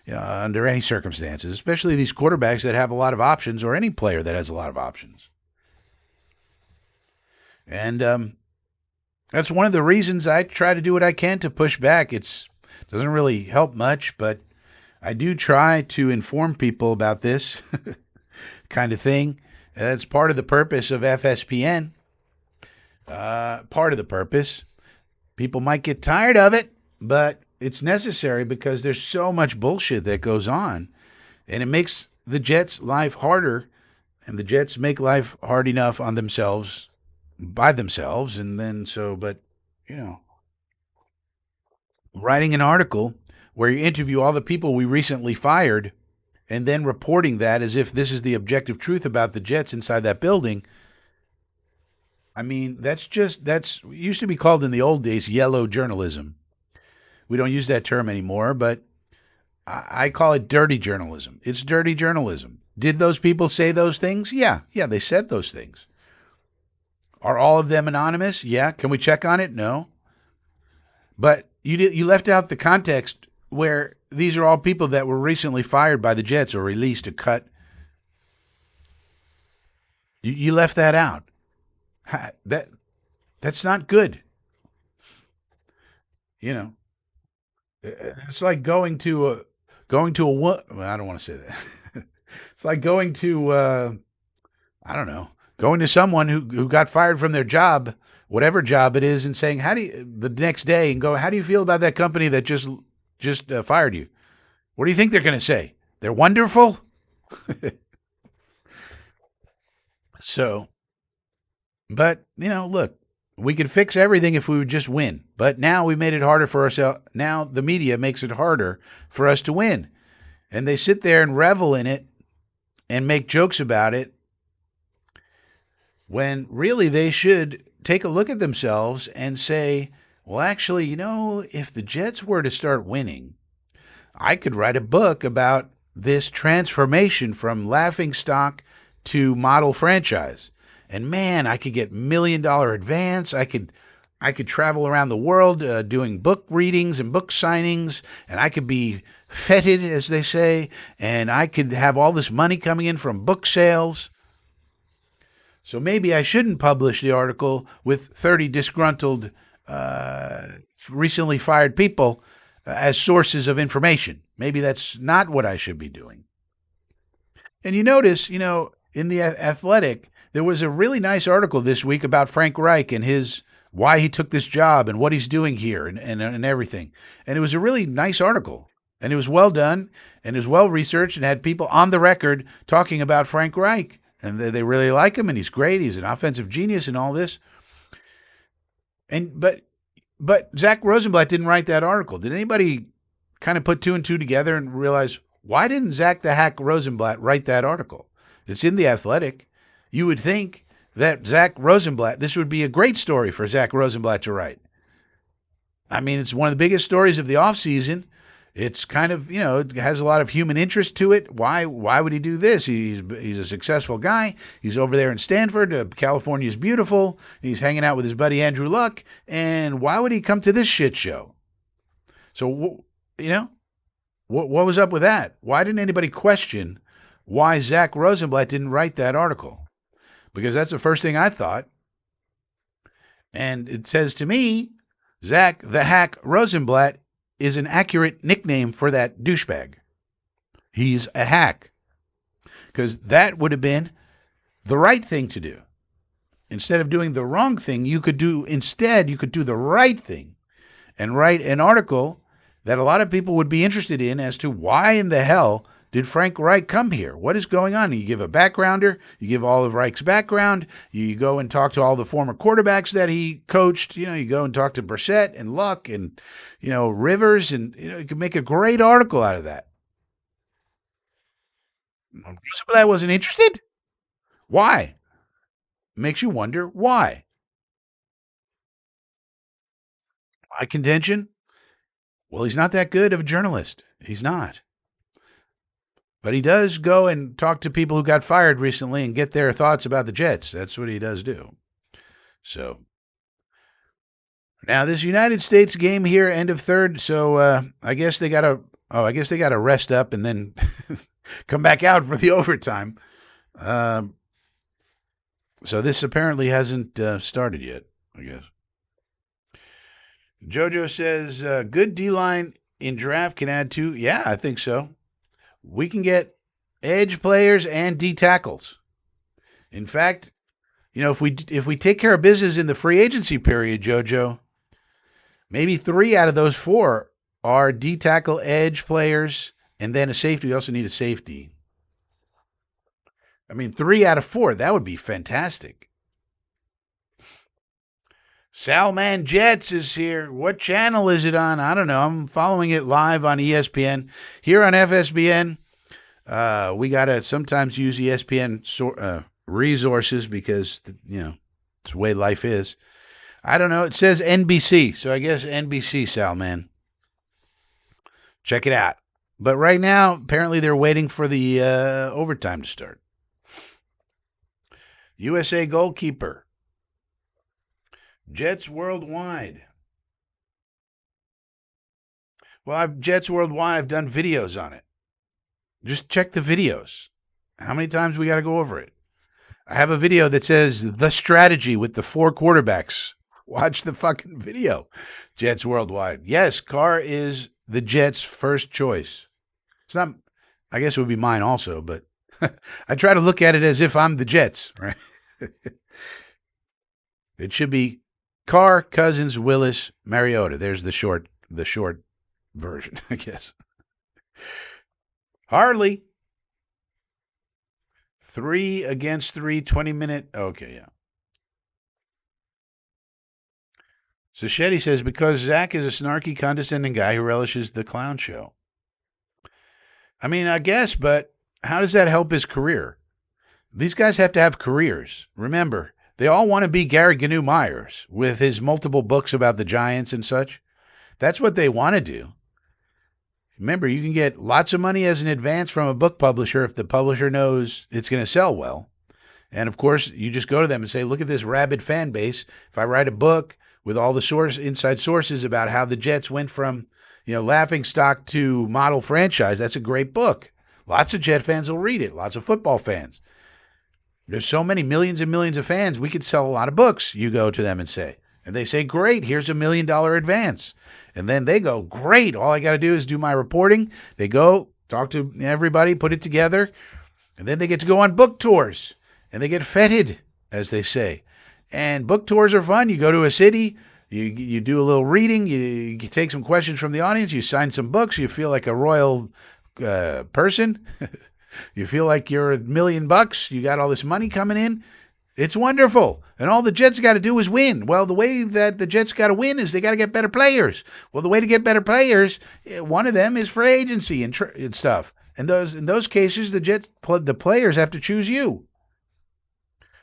under any circumstances, especially these quarterbacks that have a lot of options, or any player that has a lot of options. And that's one of the reasons I try to do what I can to push back. It's Doesn't really help much, but I do try to inform people about this kind of thing. That's part of the purpose of FSPN. Part of the purpose. People might get tired of it, but it's necessary because there's so much bullshit that goes on, and it makes the Jets' life harder, and the Jets make life hard enough on themselves by themselves, and then so, but you know, writing an article where you interview all the people we recently fired and then reporting that as if this is the objective truth about the Jets inside that building. I mean, that's used to be called in the old days yellow journalism. We don't use that term anymore, but I call it dirty journalism. It's dirty journalism. Did those people say those things? Yeah, they said those things. Are all of them anonymous? Yeah. Can we check on it? No. But you left out the context where these are all people that were recently fired by the Jets or released or cut. You left that out. That's not good. You know, it's like going to a well, I don't want to say that. It's like going to I don't know, going to someone who got fired from their job, whatever job it is, and saying, how do you, the next day, and go, how do you feel about that company that just fired you? What do you think they're going to say? They're wonderful. So, but look, we could fix everything if we would just win. But now we made it harder for ourselves. Now the media makes it harder for us to win. And they sit there and revel in it and make jokes about it when really they should take a look at themselves and say, well, actually, if the Jets were to start winning, I could write a book about this transformation from laughing stock to model franchise. And man, I could get $1 million advance. I could travel around the world doing book readings and book signings, and I could be feted, as they say, and I could have all this money coming in from book sales. So maybe I shouldn't publish the article with 30 disgruntled, recently fired people as sources of information. Maybe that's not what I should be doing. And you notice, in the Athletic, there was a really nice article this week about Frank Reich and his why he took this job and what he's doing here and everything. And it was a really nice article. And it was well done and it was well researched and had people on the record talking about Frank Reich. And they really like him and he's great. He's an offensive genius and all this. And but Zach Rosenblatt didn't write that article. Did anybody kind of put two and two together and realize, why didn't Zach the Hack Rosenblatt write that article? It's in the Athletic. You would think that Zach Rosenblatt, this would be a great story for Zach Rosenblatt to write. I mean, it's one of the biggest stories of the offseason. It's kind of, it has a lot of human interest to it. Why would he do this? He's a successful guy. He's over there in Stanford. California's beautiful. He's hanging out with his buddy Andrew Luck. And why would he come to this shit show? So, what was up with that? Why didn't anybody question why Zach Rosenblatt didn't write that article? Because that's the first thing I thought. And it says to me, Zach the Hack Rosenblatt is an accurate nickname for that douchebag. He's a hack. Because that would have been the right thing to do. Instead of doing the wrong thing, you could do the right thing and write an article that a lot of people would be interested in as to why in the hell did Frank Reich come here? What is going on? You give a backgrounder, you give all of Reich's background, you go and talk to all the former quarterbacks that he coached, you go and talk to Brissett and Luck and, Rivers, and, you could make a great article out of that. Rosenblatt wasn't interested? Why? Makes you wonder why. My contention? Well, he's not that good of a journalist. He's not. But he does go and talk to people who got fired recently and get their thoughts about the Jets. That's what he does do. So now this United States game here, end of third. So I guess they got to rest up and then come back out for the overtime. So this apparently hasn't started yet, I guess. JoJo says, good D-line in draft can add two. Yeah, I think so. We can get edge players and D tackles. In fact, if we take care of business in the free agency period, JoJo, maybe three out of those four are D tackle edge players, and then a safety. We also need a safety. I mean, three out of four. That would be fantastic. Salman Jets is here. What channel is it on? I don't know. I'm following it live on ESPN. Here on FSBN, we got to sometimes use ESPN resources because, it's the way life is. I don't know. It says NBC, so I guess NBC, Salman. Check it out. But right now, apparently they're waiting for the overtime to start. USA goalkeeper. Jets Worldwide. Well, Jets Worldwide, I've done videos on it. Just check the videos. How many times we got to go over it? I have a video that says the strategy with the four quarterbacks. Watch the fucking video. Jets Worldwide. Yes, Carr is the Jets' first choice. It's not, I guess it would be mine also, but I try to look at it as if I'm the Jets, right? It should be Carr, Cousins, Willis, Mariota. There's the short version, I guess. Harley. 3 against 3, 20-minute. Okay, yeah. So Shetty says, because Zach is a snarky, condescending guy who relishes the clown show. I mean, I guess, but how does that help his career? These guys have to have careers. Remember, they all want to be Gary Gnu Myers with his multiple books about the Giants and such. That's what they want to do. Remember, you can get lots of money as an advance from a book publisher if the publisher knows it's going to sell well. And of course, you just go to them and say, look at this rabid fan base. If I write a book with all the inside sources about how the Jets went from, laughing stock to model franchise, that's a great book. Lots of Jet fans will read it. Lots of football fans. There's so many millions and millions of fans. We could sell a lot of books, you go to them and say. And they say, great, here's $1 million advance. And then they go, great, all I got to do is do my reporting. They go, talk to everybody, put it together. And then they get to go on book tours. And they get feted, as they say. And book tours are fun. You go to a city, you do a little reading, you take some questions from the audience, you sign some books, you feel like a royal person. You feel like you're $1 million. You got all this money coming in. It's wonderful. And all the Jets got to do is win. Well, the way that the Jets got to win is they got to get better players. Well, the way to get better players, one of them is free agency and stuff. And in those cases, the players have to choose you.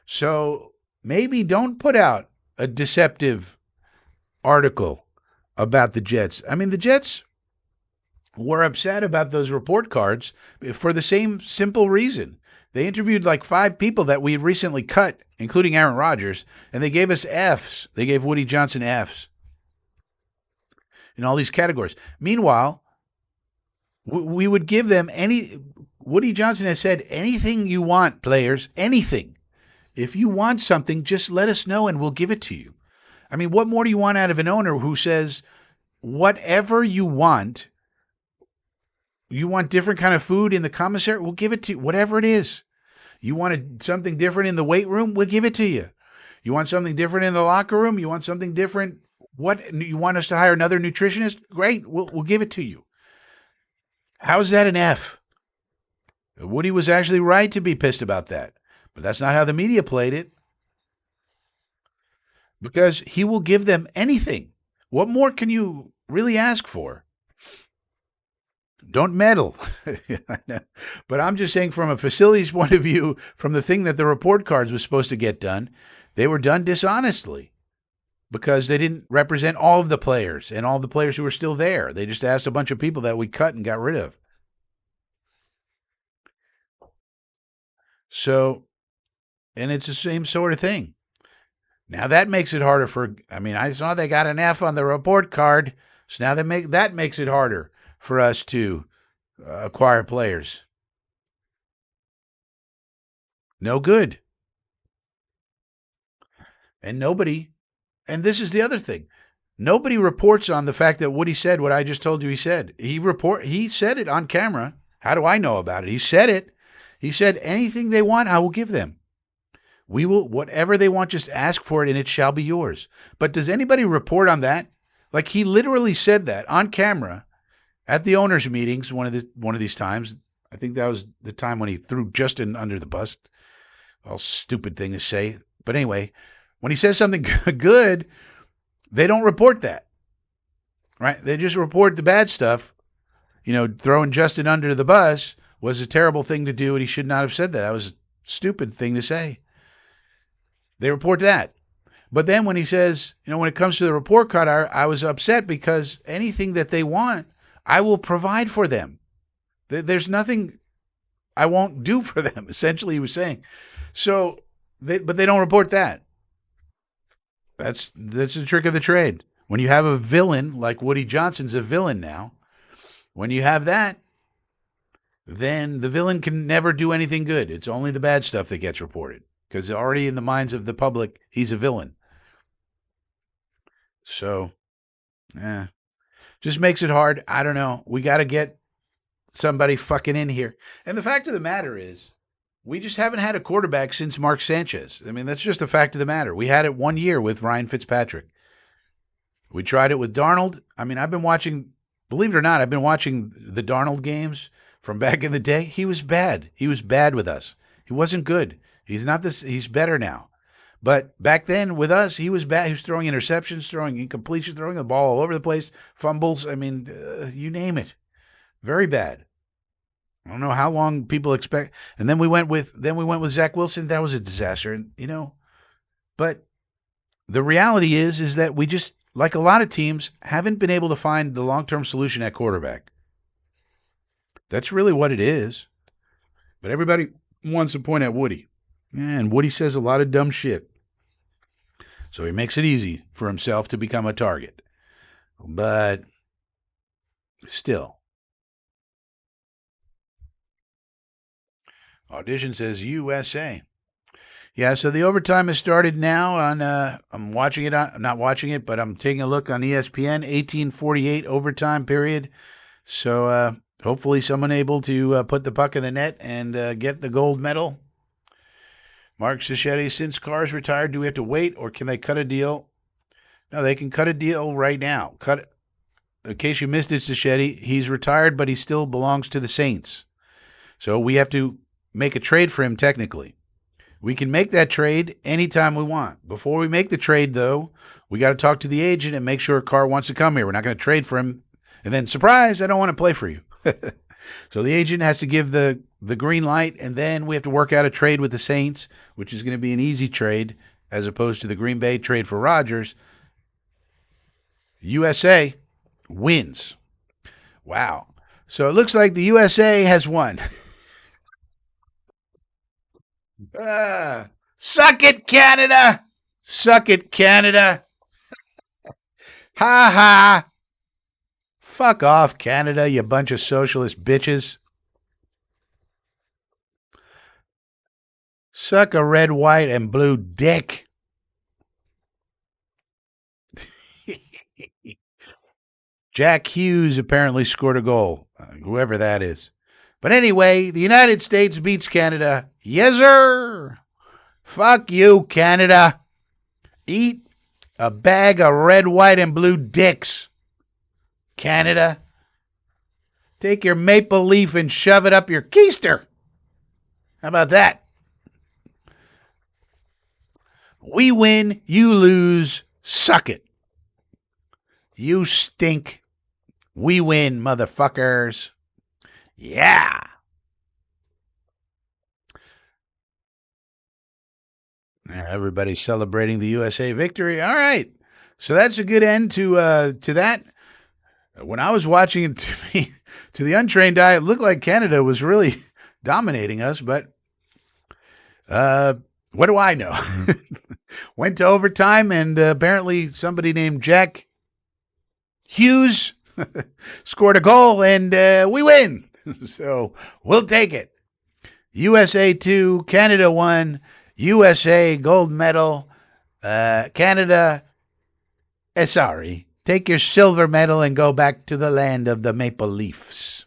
So maybe don't put out a deceptive article about the Jets. I mean, the Jets were upset about those report cards for the same simple reason. They interviewed like 5 people that we had recently cut, including Aaron Rodgers, and they gave us Fs. They gave Woody Johnson Fs in all these categories. Meanwhile, we would give them Woody Johnson has said, anything you want, players, anything. If you want something, just let us know and we'll give it to you. I mean, what more do you want out of an owner who says, whatever you want different kind of food in the commissary, we'll give it to you, whatever it is. You want something different in the weight room, we'll give it to you. You want something different in the locker room, you want something different, you want us to hire another nutritionist? Great, we'll give it to you. How's that an F? Woody was actually right to be pissed about that. But that's not how the media played it. Because he will give them anything. What more can you really ask for? Don't meddle. But I'm just saying from a facilities point of view, from the thing that the report cards was supposed to get done, they were done dishonestly because they didn't represent all of the players and all the players who were still there. They just asked a bunch of people that we cut and got rid of. So, and it's the same sort of thing. Now that makes it harder I saw they got an F on the report card. So now that makes it harder for us to acquire players. No good. And this is the other thing. Nobody reports on the fact that Woody said what I just told you he said. He said it on camera. How do I know about it? He said it. He said, anything they want, I will give them. We will, whatever they want, just ask for it and it shall be yours. But does anybody report on that? Like, he literally said that on camera at the owners' meetings one of these times. I think that was the time when he threw Justin under the bus. All stupid thing to say. But anyway, when he says something good, they don't report that. Right? They just report the bad stuff. You know, throwing Justin under the bus was a terrible thing to do, and he should not have said that. That was a stupid thing to say. They report that. But then when he says, you know, when it comes to the report card, I was upset because anything that they want, I will provide for them. There's nothing I won't do for them, essentially, he was saying. So, but they don't report that. That's the trick of the trade. When you have a villain, like Woody Johnson's a villain now, when you have that, then the villain can never do anything good. It's only the bad stuff that gets reported because already in the minds of the public, he's a villain. So, just makes it hard. I don't know. We got to get somebody fucking in here. And the fact of the matter is, we just haven't had a quarterback since Mark Sanchez. I mean, that's just a fact of the matter. We had it 1 year with Ryan Fitzpatrick. We tried it with Darnold. I mean, I've been watching, believe it or not, I've been watching the Darnold games from back in the day. He was bad. He was bad with us. He wasn't good. He's not this. He's better now. But back then with us, he was bad. He was throwing interceptions, throwing incompletions, throwing the ball all over the place, fumbles. I mean, you name it. Very bad. I don't know how long people expect. And then we went with Zach Wilson. That was a disaster. And you know, but the reality is that we just, like a lot of teams, haven't been able to find the long-term solution at quarterback. That's really what it is. But everybody wants to point at Woody. And Woody says a lot of dumb shit. So he makes it easy for himself to become a target. But still. Audition says USA. Yeah, so the overtime has started now on, I'm watching it, not watching it, but I'm taking a look on ESPN, 1848 overtime period. So hopefully someone able to put the puck in the net and get the gold medal. Mark Cichetti, since Carr's retired, do we have to wait or can they cut a deal? No, they can cut a deal right now. In case you missed it, Cichetti, he's retired, but he still belongs to the Saints. So we have to make a trade for him technically. We can make that trade anytime we want. Before we make the trade, though, we got to talk to the agent and make sure Carr wants to come here. We're not going to trade for him. And then, surprise, I don't want to play for you. So the agent has to give the green light, and then we have to work out a trade with the Saints, which is going to be an easy trade as opposed to the Green Bay trade for Rodgers. USA wins. Wow. So it looks like the USA has won. Suck it, Canada. Suck it, Canada. Ha ha. Fuck off, Canada, you bunch of socialist bitches. Suck a red, white, and blue dick. Jack Hughes apparently scored a goal, whoever that is. But anyway, the United States beats Canada. Yes, sir. Fuck you, Canada. Eat a bag of red, white, and blue dicks. Canada. Take your maple leaf and shove it up your keister. How about that? We win, you lose, suck it. You stink. We win, motherfuckers. Yeah. Everybody's celebrating the USA victory. All right. So that's a good end to that. When I was watching it, to the untrained eye, it looked like Canada was really dominating us, but what do I know? Went to overtime, and apparently somebody named Jack Hughes scored a goal, and we win. So we'll take it. USA 2, Canada 1, USA gold medal, Canada, sorry. Take your silver medal and go back to the land of the maple leafs.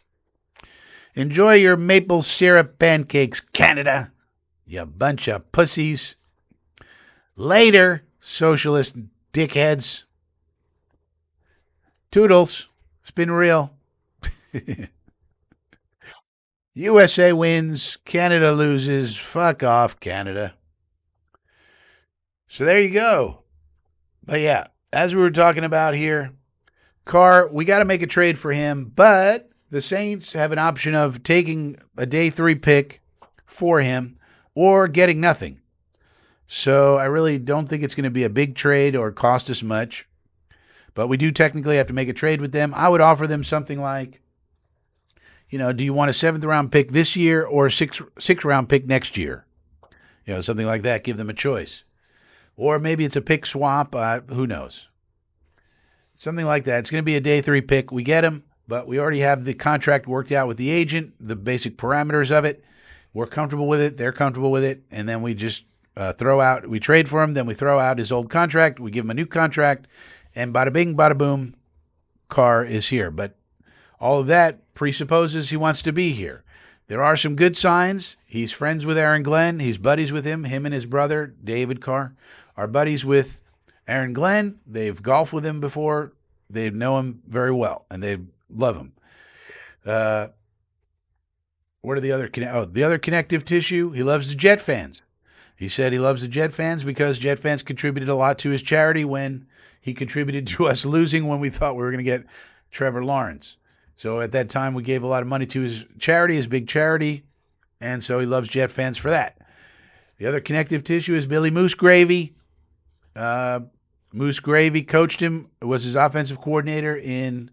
Enjoy your maple syrup pancakes, Canada, you bunch of pussies. Later, socialist dickheads. Toodles. It's been real. USA wins. Canada loses. Fuck off, Canada. So there you go. But yeah, as we were talking about here, Carr, we got to make a trade for him, but the Saints have an option of taking a day 3 pick for him or getting nothing. So I really don't think it's going to be a big trade or cost us much. But we do technically have to make a trade with them. I would offer them something like, do you want a 7th round pick this year or a 6th round pick next year? Something like that. Give them a choice. Or maybe it's a pick swap. Who knows? Something like that. It's going to be a day 3 pick. We get him, but we already have the contract worked out with the agent, the basic parameters of it. We're comfortable with it. They're comfortable with it. And then we just we trade for him. Then we throw out his old contract. We give him a new contract. And bada bing, bada boom, Carr is here. But all of that presupposes he wants to be here. There are some good signs. He's friends with Aaron Glenn. He's buddies with him. Him and his brother, David Carr, are buddies with Aaron Glenn. They've golfed with him before. They know him very well, and they love him. What are the other the other connective tissue? He loves the Jet fans. He said he loves the Jet fans because Jet fans contributed a lot to his charity when he contributed to us losing when we thought we were going to get Trevor Lawrence. So at that time, we gave a lot of money to his charity, his big charity, and so he loves Jet fans for that. The other connective tissue is Billy Moose Gravy. Moose Gravy coached him, was his offensive coordinator in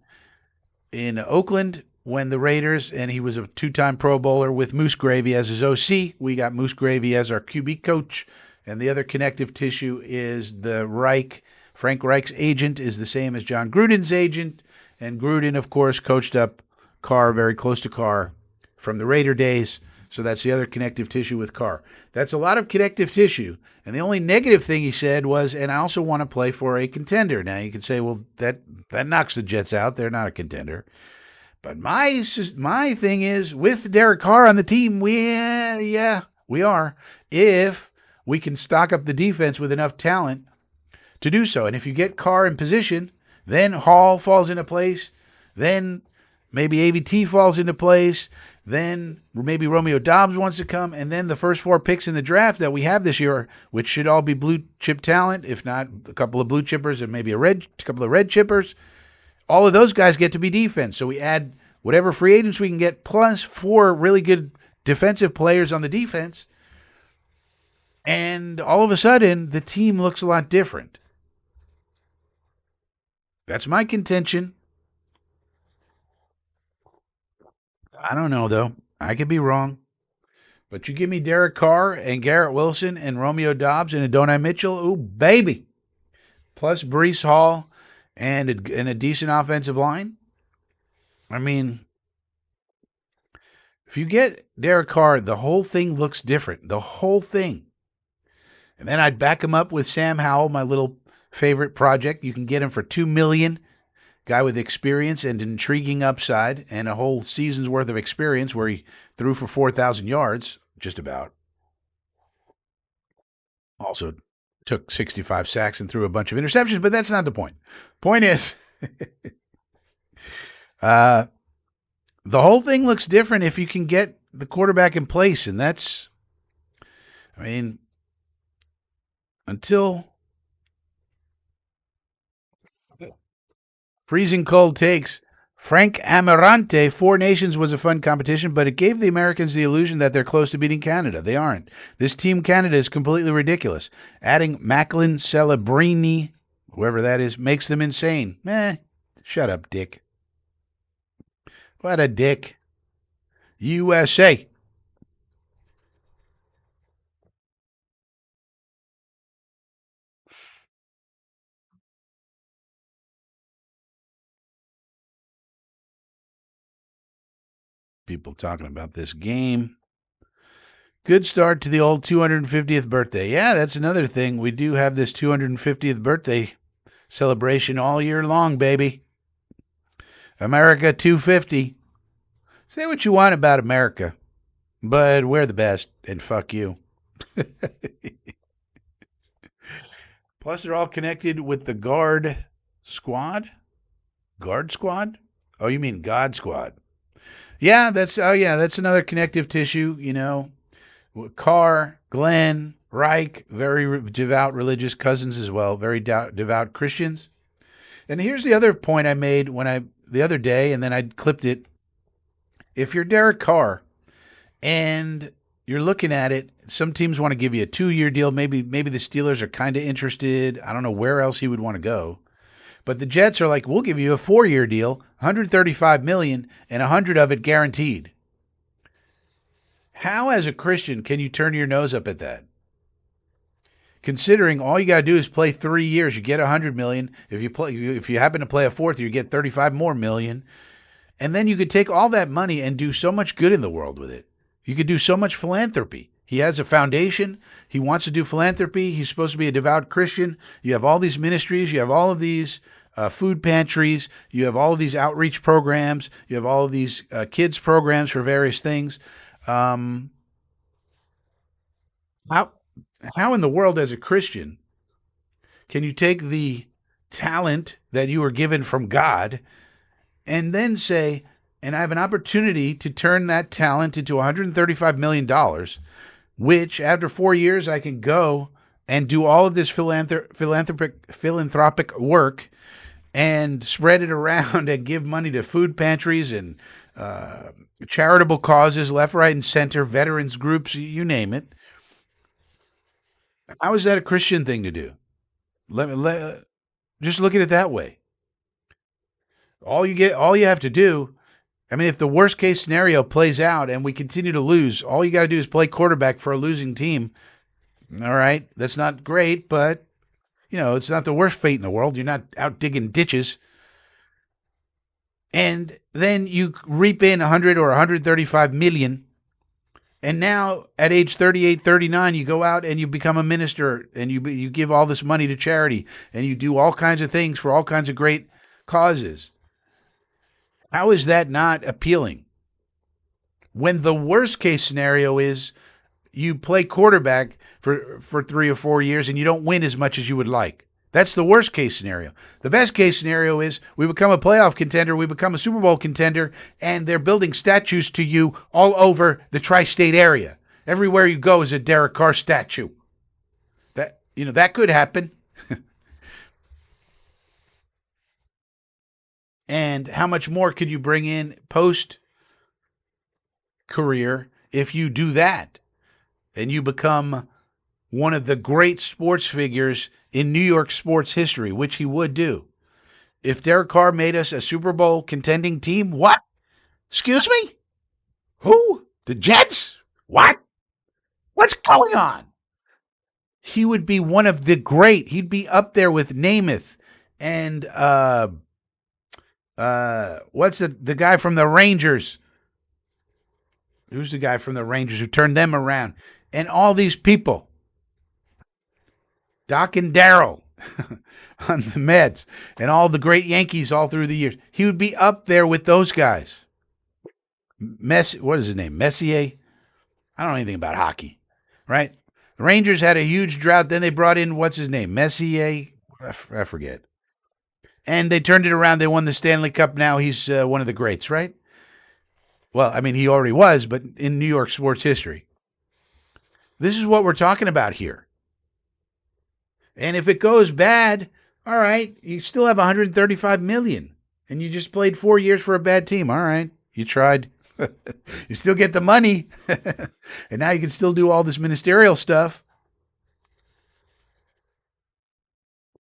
Oakland when the Raiders, and he was a 2-time Pro Bowler with Moose Gravy as his OC. We got Moose Gravy as our QB coach. And the other connective tissue is the Frank Reich's agent is the same as John Gruden's agent. And Gruden, of course, coached up Carr, very close to Carr from the Raider days. So that's the other connective tissue with Carr. That's a lot of connective tissue. And the only negative thing he said was, and I also want to play for a contender. Now, you could say, well, that knocks the Jets out. They're not a contender. But my thing is, with Derek Carr on the team, we are. If we can stock up the defense with enough talent to do so. And if you get Carr in position, then Hall falls into place. Then maybe AVT falls into place. Then maybe Romeo Doubs wants to come. And then the first 4 picks in the draft that we have this year, which should all be blue chip talent, if not a couple of blue chippers and maybe a couple of red chippers, all of those guys get to be defense. So we add whatever free agents we can get plus 4 really good defensive players on the defense. And all of a sudden, the team looks a lot different. That's my contention. I don't know, though. I could be wrong. But you give me Derek Carr and Garrett Wilson and Romeo Doubs and Adonai Mitchell, ooh, baby. Plus Breece Hall and a decent offensive line. I mean, if you get Derek Carr, the whole thing looks different. The whole thing. And then I'd back him up with Sam Howell, my little favorite project. You can get him for $2 million. Guy with experience and intriguing upside and a whole season's worth of experience where he threw for 4,000 yards, just about. Also took 65 sacks and threw a bunch of interceptions, but that's not the point. Point is, the whole thing looks different if you can get the quarterback in place. And that's, until freezing cold takes. Frank Amarante, 4 Nations was a fun competition, but it gave the Americans the illusion that they're close to beating Canada. They aren't. This Team Canada is completely ridiculous. Adding Macklin Celebrini, whoever that is, makes them insane. Shut up, dick. What a dick. USA. People talking about this game. Good start to the old 250th birthday. Yeah, that's another thing. We do have this 250th birthday Celebration all year long, baby. America 250. Say what you want about America, but we're the best, and fuck you. Plus, they're all connected with the Guard Squad. Guard Squad? Oh, you mean God Squad? Yeah, that's another connective tissue. Carr, Glenn, Reich, very devout religious cousins as well, very devout Christians. And here's the other point I made the other day, and then I clipped it. If you're Derek Carr and you're looking at it, some teams want to give you a 2-year deal. Maybe the Steelers are kind of interested. I don't know where else he would want to go. But the Jets are like, we'll give you a 4-year deal, $135 million, and 100 of it guaranteed. How, as a Christian, can you turn your nose up at that? Considering all you got to do is play 3 years, you get $100 million. If you happen to play a fourth year, you get $35 more million. And then you could take all that money and do so much good in the world with it. You could do so much philanthropy. He has a foundation. He wants to do philanthropy. He's supposed to be a devout Christian. You have all these ministries. You have all of these food pantries. You have all of these outreach programs. You have all of these kids programs for various things. How in the world, as a Christian, can you take the talent that you were given from God and then say, and I have an opportunity to turn that talent into $135 million, which after 4 years I can go and do all of this philanthropic work and spread it around and give money to food pantries and charitable causes, left, right, and center, veterans groups, you name it. How is that a Christian thing to do? Just look at it that way. All you have to do, I mean, if the worst case scenario plays out and we continue to lose, all you got to do is play quarterback for a losing team. All right, that's not great, but it's not the worst fate in the world. You're not out digging ditches. And then you reap in 100 or 135 million. And now at age 38, 39, you go out and you become a minister and you give all this money to charity and you do all kinds of things for all kinds of great causes. How is that not appealing? When the worst case scenario is you play quarterback for 3 or 4 years and you don't win as much as you would like. That's the worst case scenario. The best case scenario is we become a playoff contender, we become a Super Bowl contender, and they're building statues to you all over the tri-state area. Everywhere you go is a Derek Carr statue. That could happen. And how much more could you bring in post-career if you do that? And you become one of the great sports figures in New York sports history, which he would do. If Derek Carr made us a Super Bowl contending team, what? Excuse me? Who? The Jets? What? What's going on? He would be one of the great. He'd be up there with Namath and what's the guy from the Rangers? Who's the guy from the Rangers who turned them around? And all these people. Doc and Darryl on the Mets and all the great Yankees all through the years. He would be up there with those guys. What is his name? Messier? I don't know anything about hockey, right? The Rangers had a huge drought. Then they brought in, what's his name? Messier? I forget. And they turned it around. They won the Stanley Cup. Now he's one of the greats, right? Well, I mean, he already was, but in New York sports history. This is what we're talking about here. And if it goes bad, all right, you still have 135 million and you just played 4 years for a bad team. All right, you tried. You still get the money. And now you can still do all this ministerial stuff.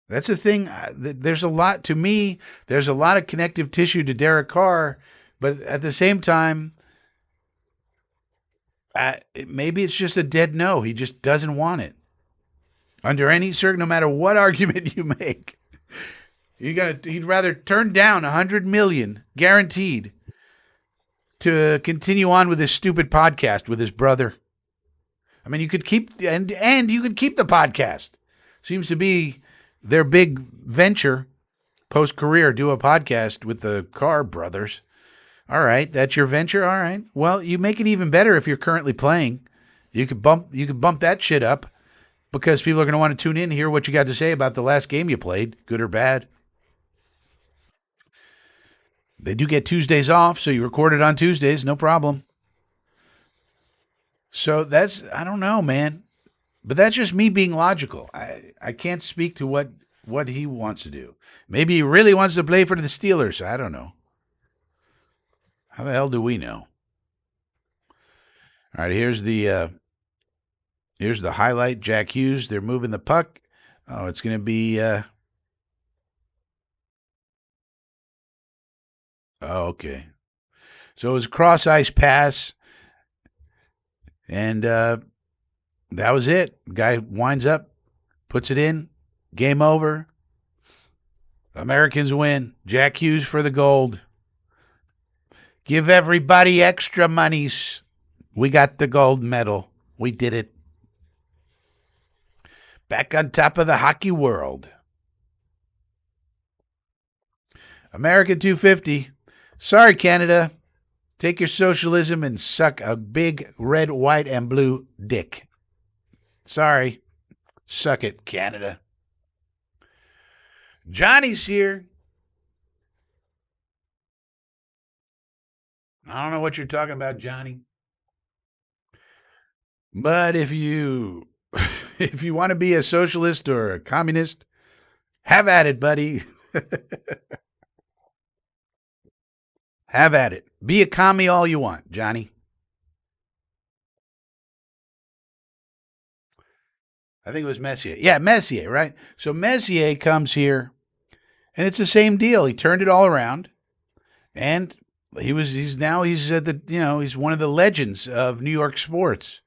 That's the thing. There's a lot, to me, there's a lot of connective tissue to Derek Carr, but at the same time, maybe it's just a dead no. He just doesn't want it. Under any no matter what argument you make, he'd rather turn down 100 million guaranteed to continue on with his stupid podcast with his brother. I mean, you could keep and you could keep the podcast. Seems to be their big venture post career, do a podcast with the Carr brothers. All right, that's your venture. All right. Well, you make it even better if you're currently playing. You could bump that shit up because people are going to want to tune in and hear what you got to say about the last game you played, good or bad. They do get Tuesdays off, so you record it on Tuesdays, no problem. So I don't know, man. But that's just me being logical. I can't speak to what he wants to do. Maybe he really wants to play for the Steelers. I don't know. How the hell do we know? All right, here's the highlight. Jack Hughes, they're moving the puck. Oh, it's going to be oh, okay. So it was a cross ice pass, and that was it. Guy winds up, puts it in. Game over. Americans win. Jack Hughes for the gold. Give everybody extra monies. We got the gold medal. We did it. Back on top of the hockey world. American 250. Sorry, Canada. Take your socialism and suck a big red, white, and blue dick. Sorry. Suck it, Canada. Johnny's here. I don't know what you're talking about, Johnny. But if you if you want to be a socialist or a communist, have at it, buddy. Have at it. Be a commie all you want, Johnny. I think it was Messier. Yeah, Messier, right? So Messier comes here, and it's the same deal. He turned it all around, and he's one of the legends of New York sports.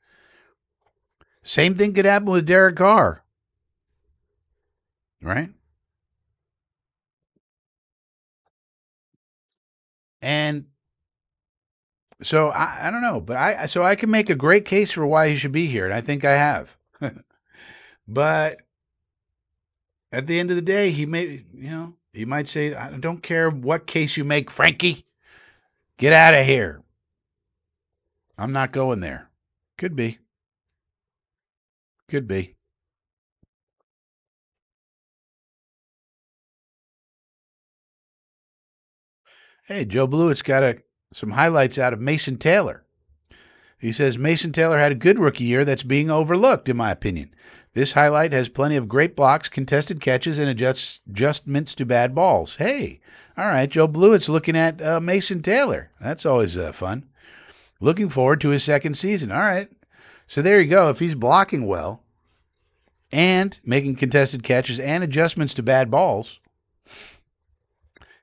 Same thing could happen with Derek Carr, right? And so I don't know, but I can make a great case for why he should be here, and I think I have. But at the end of the day, he might say, I don't care what case you make, Frankie. Get out of here. I'm not going there. Could be. Could be. Hey, Joe Blewett's got some highlights out of Mason Taylor. He says Mason Taylor had a good rookie year that's being overlooked, in my opinion. This highlight has plenty of great blocks, contested catches, and adjustments to bad balls. Hey, all right, Joe Blewett's looking at Mason Taylor. That's always fun. Looking forward to his second season. All right. So there you go. If he's blocking well and making contested catches and adjustments to bad balls,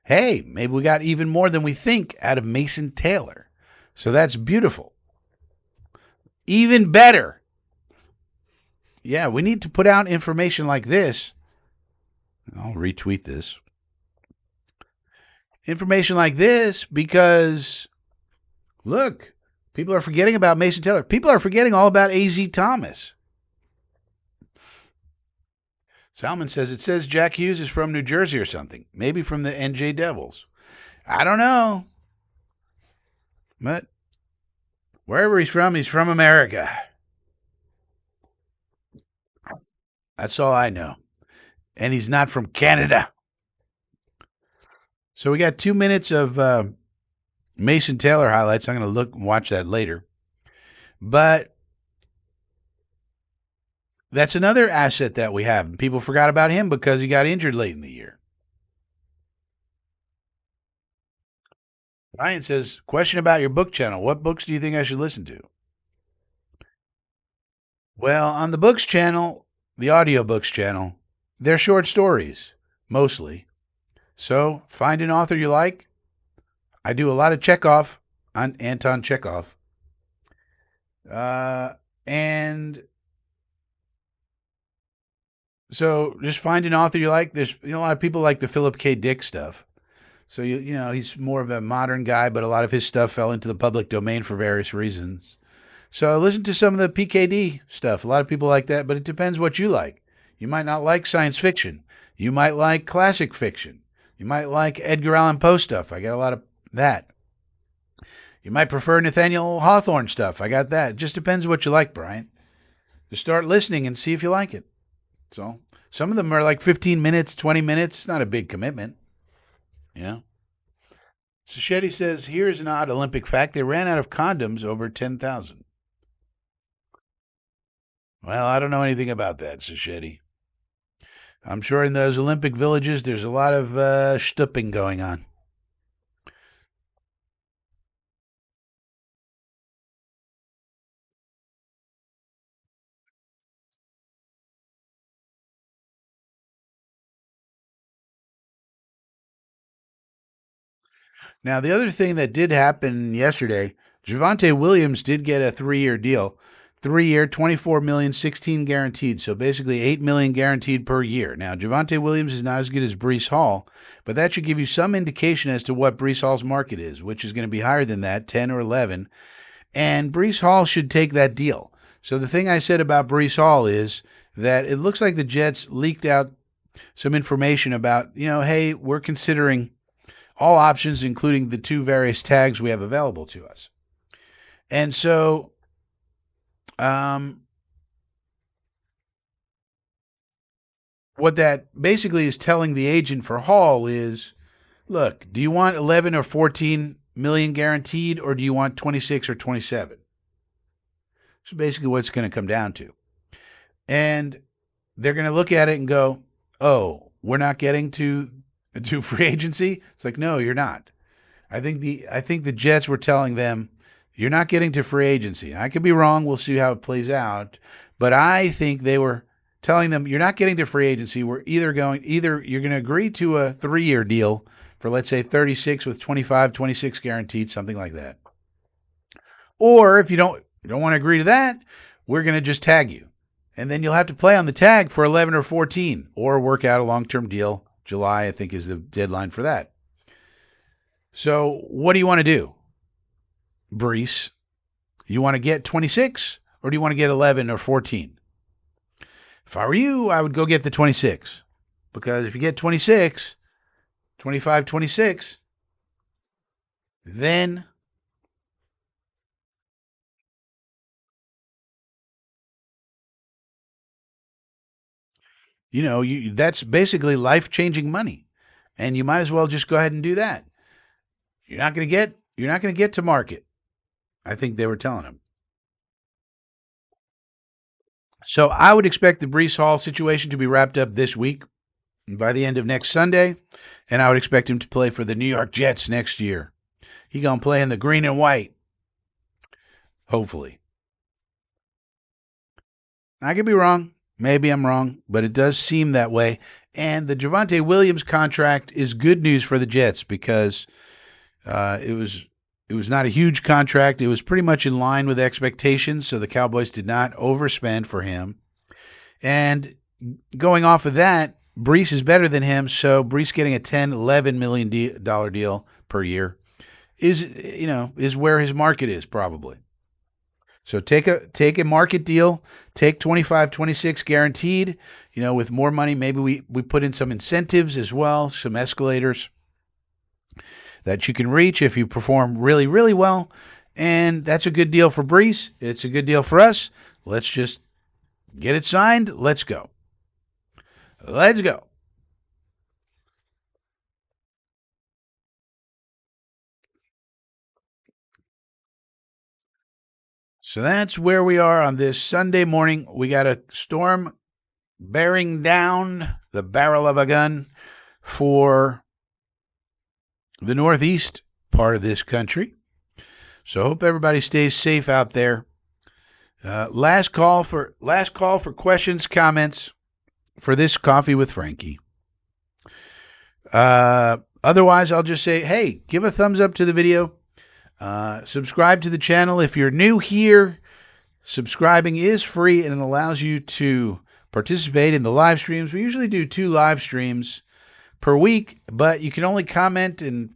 hey, maybe we got even more than we think out of Mason Taylor. So that's beautiful. Even better. Yeah, we need to put out information like this. I'll retweet this. Information like this because, look, people are forgetting about Mason Taylor. People are forgetting all about A.Z. Thomas. Salmon says, it says Jack Hughes is from New Jersey or something. Maybe from the NJ Devils. I don't know. But wherever he's from America. That's all I know. And he's not from Canada. So we got 2 minutes of Mason Taylor highlights. I'm going to look and watch that later. But that's another asset that we have. People forgot about him because he got injured late in the year. Ryan says, question about your book channel. What books do you think I should listen to? Well, on the books channel, the audiobooks channel, they're short stories, mostly. So find an author you like. I do a lot of Chekhov on Anton Chekhov. And so just find an author you like. There's a lot of people like the Philip K. Dick stuff. So, he's more of a modern guy, but a lot of his stuff fell into the public domain for various reasons. So listen to some of the PKD stuff. A lot of people like that, but it depends what you like. You might not like science fiction. You might like classic fiction. You might like Edgar Allan Poe stuff. I got a lot of that. You might prefer Nathaniel Hawthorne stuff. I got that. It just depends what you like, Brian. Just start listening and see if you like it. So some of them are like 15 minutes, 20 minutes. It's not a big commitment. You know? Sacheti says, here's an odd Olympic fact. They ran out of condoms over 10,000. Well, I don't know anything about that, Sacheti. I'm sure in those Olympic villages, there's a lot of stupping going on. Now, the other thing that did happen yesterday, Javonte Williams did get a 3-year deal. 3-year, 24 million, 16 guaranteed. So basically 8 million guaranteed per year. Now, Javonte Williams is not as good as Breece Hall, but that should give you some indication as to what Breece Hall's market is, which is going to be higher than that, 10 or 11. And Breece Hall should take that deal. So the thing I said about Breece Hall is that it looks like the Jets leaked out some information about, hey, we're considering all options, including the 2 various tags we have available to us. And so what that basically is telling the agent for Hall is, look, do you want 11 or 14 million guaranteed, or do you want 26 or 27? So basically what it's going to come down to. And they're going to look at it and go, oh, we're not getting to free agency? It's like, no, you're not. I think the Jets were telling them, you're not getting to free agency. I could be wrong. We'll see how it plays out. But I think they were telling them, you're not getting to free agency. We're either you're going to agree to a 3-year deal for, let's say, 36 with 25, 26 guaranteed, something like that. Or if you don't want to agree to that, we're going to just tag you. And then you'll have to play on the tag for 11 or 14 or work out a long-term deal. July, I think, is the deadline for that. So what do you want to do, Breece? You want to get 26 or do you want to get 11 or 14? If I were you, I would go get the 26. Because if you get 26, 25, 26, then that's basically life-changing money. And you might as well just go ahead and do that. You're not going to get to market. I think they were telling him. So I would expect the Breece Hall situation to be wrapped up this week by the end of next Sunday, and I would expect him to play for the New York Jets next year. He going to play in the green and white, hopefully. I could be wrong. Maybe I'm wrong, but it does seem that way. And the Javonte Williams contract is good news for the Jets because it was not a huge contract. It was pretty much in line with expectations, so the Cowboys did not overspend for him. And going off of that, Breece is better than him, so Breece getting a $10, $11 million deal per year is where his market is probably. So take a market deal, take 25, 26 guaranteed, with more money. Maybe we put in some incentives as well, some escalators that you can reach if you perform really, really well. And that's a good deal for Breece. It's a good deal for us. Let's just get it signed. Let's go. Let's go. So that's where we are on this Sunday morning. We got a storm bearing down the barrel of a gun for the northeast part of this country. So hope everybody stays safe out there. Last call for questions, comments for this Coffee with Frankie. Otherwise, I'll just say, hey, give a thumbs up to the video. Subscribe to the channel. If you're new here, subscribing is free and it allows you to participate in the live streams. We usually do 2 live streams per week, but you can only comment and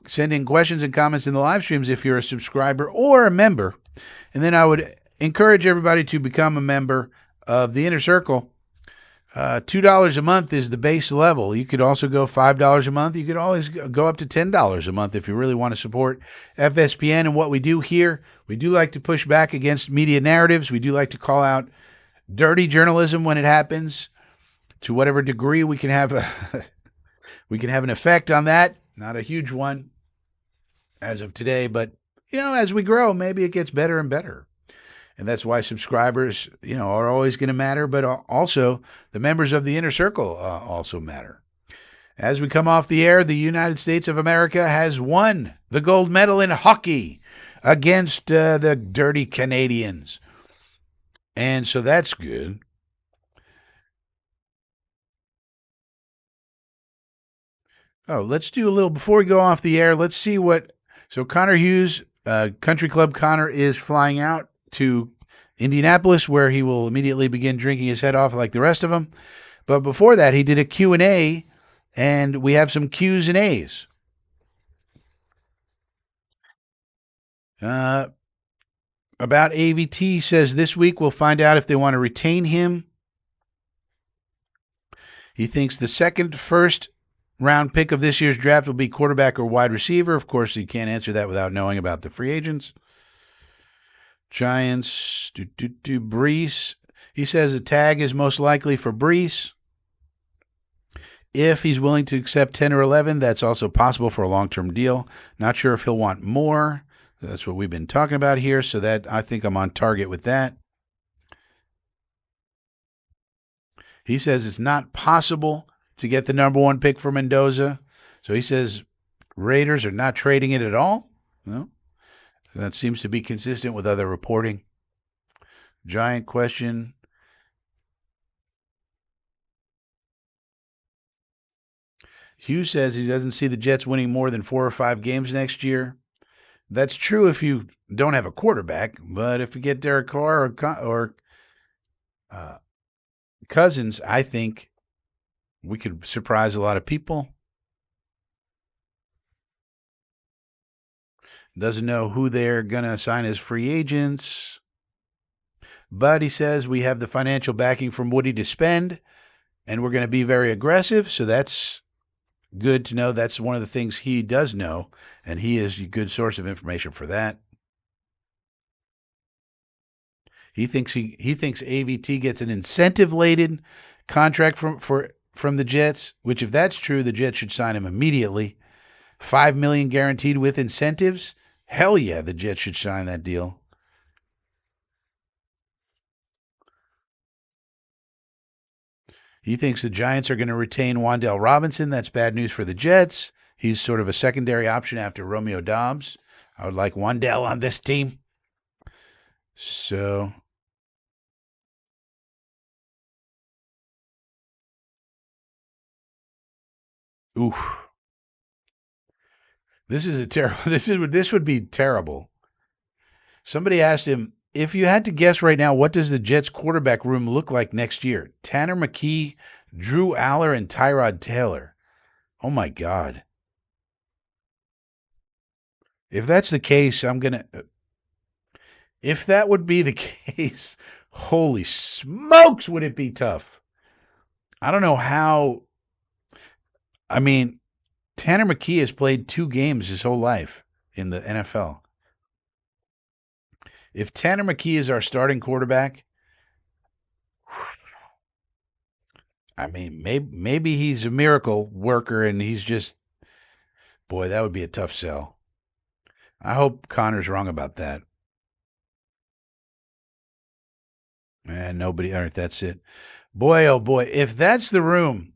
send in questions and comments in the live streams if you're a subscriber or a member. And then I would encourage everybody to become a member of the Inner Circle. $2 a month is the base level. You could also go $5 a month. You could always go up to $10 a month if you really want to support FSPN. And what we do here, we do like to push back against media narratives. We do like to call out dirty journalism when it happens. To whatever degree we can have we can have an effect on that. Not a huge one as of today, but as we grow, maybe it gets better and better. And that's why subscribers, are always going to matter, but also the members of the inner circle also matter. As we come off the air, the United States of America has won the gold medal in hockey against the dirty Canadians. And so that's good. Oh, let's do a little, before we go off the air, let's see so Connor Hughes, Country Club Connor, is flying out to Indianapolis, where he will immediately begin drinking his head off like the rest of them. But before that, he did a Q&A, and we have some Q's and A's. About AVT, says this week we'll find out if they want to retain him. He thinks the first round pick of this year's draft will be quarterback or wide receiver. Of course, you can't answer that without knowing about the free agents. Giants, Brees. He says a tag is most likely for Brees. If he's willing to accept 10 or 11, that's also possible for a long-term deal. Not sure if he'll want more. That's what we've been talking about here, so that I think I'm on target with that. He says it's not possible to get the number one pick for Mendoza. So he says Raiders are not trading it at all. No. That seems to be consistent with other reporting. Giant question. Hugh says he doesn't see the Jets winning more than 4 or 5 games next year. That's true if you don't have a quarterback, but if you get Derek Carr or Cousins, I think we could surprise a lot of people. Doesn't know who they're going to sign as free agents. But he says we have the financial backing from Woody to spend, and we're going to be very aggressive. So that's good to know. That's one of the things he does know, and he is a good source of information for that. He thinks AVT gets an incentive-laden contract from the Jets, which if that's true, the Jets should sign him immediately. $5 million guaranteed with incentives. Hell yeah, the Jets should sign that deal. He thinks the Giants are going to retain Wan'Dale Robinson. That's bad news for the Jets. He's sort of a secondary option after Romeo Doubs. I would like Wan'Dale on this team. So, oof. This is a terrible. This would be terrible. Somebody asked him, if you had to guess right now, what does the Jets quarterback room look like next year? Tanner McKee, Drew Aller, and Tyrod Taylor. Oh my God. If that's the case, if that would be the case, holy smokes, would it be tough? I don't know how. I mean, Tanner McKee has played 2 games his whole life in the NFL. If Tanner McKee is our starting quarterback, I mean, maybe he's a miracle worker and he's just, boy, that would be a tough sell. I hope Connor's wrong about that. And nobody, all right, that's it. Boy, oh boy, if that's the room,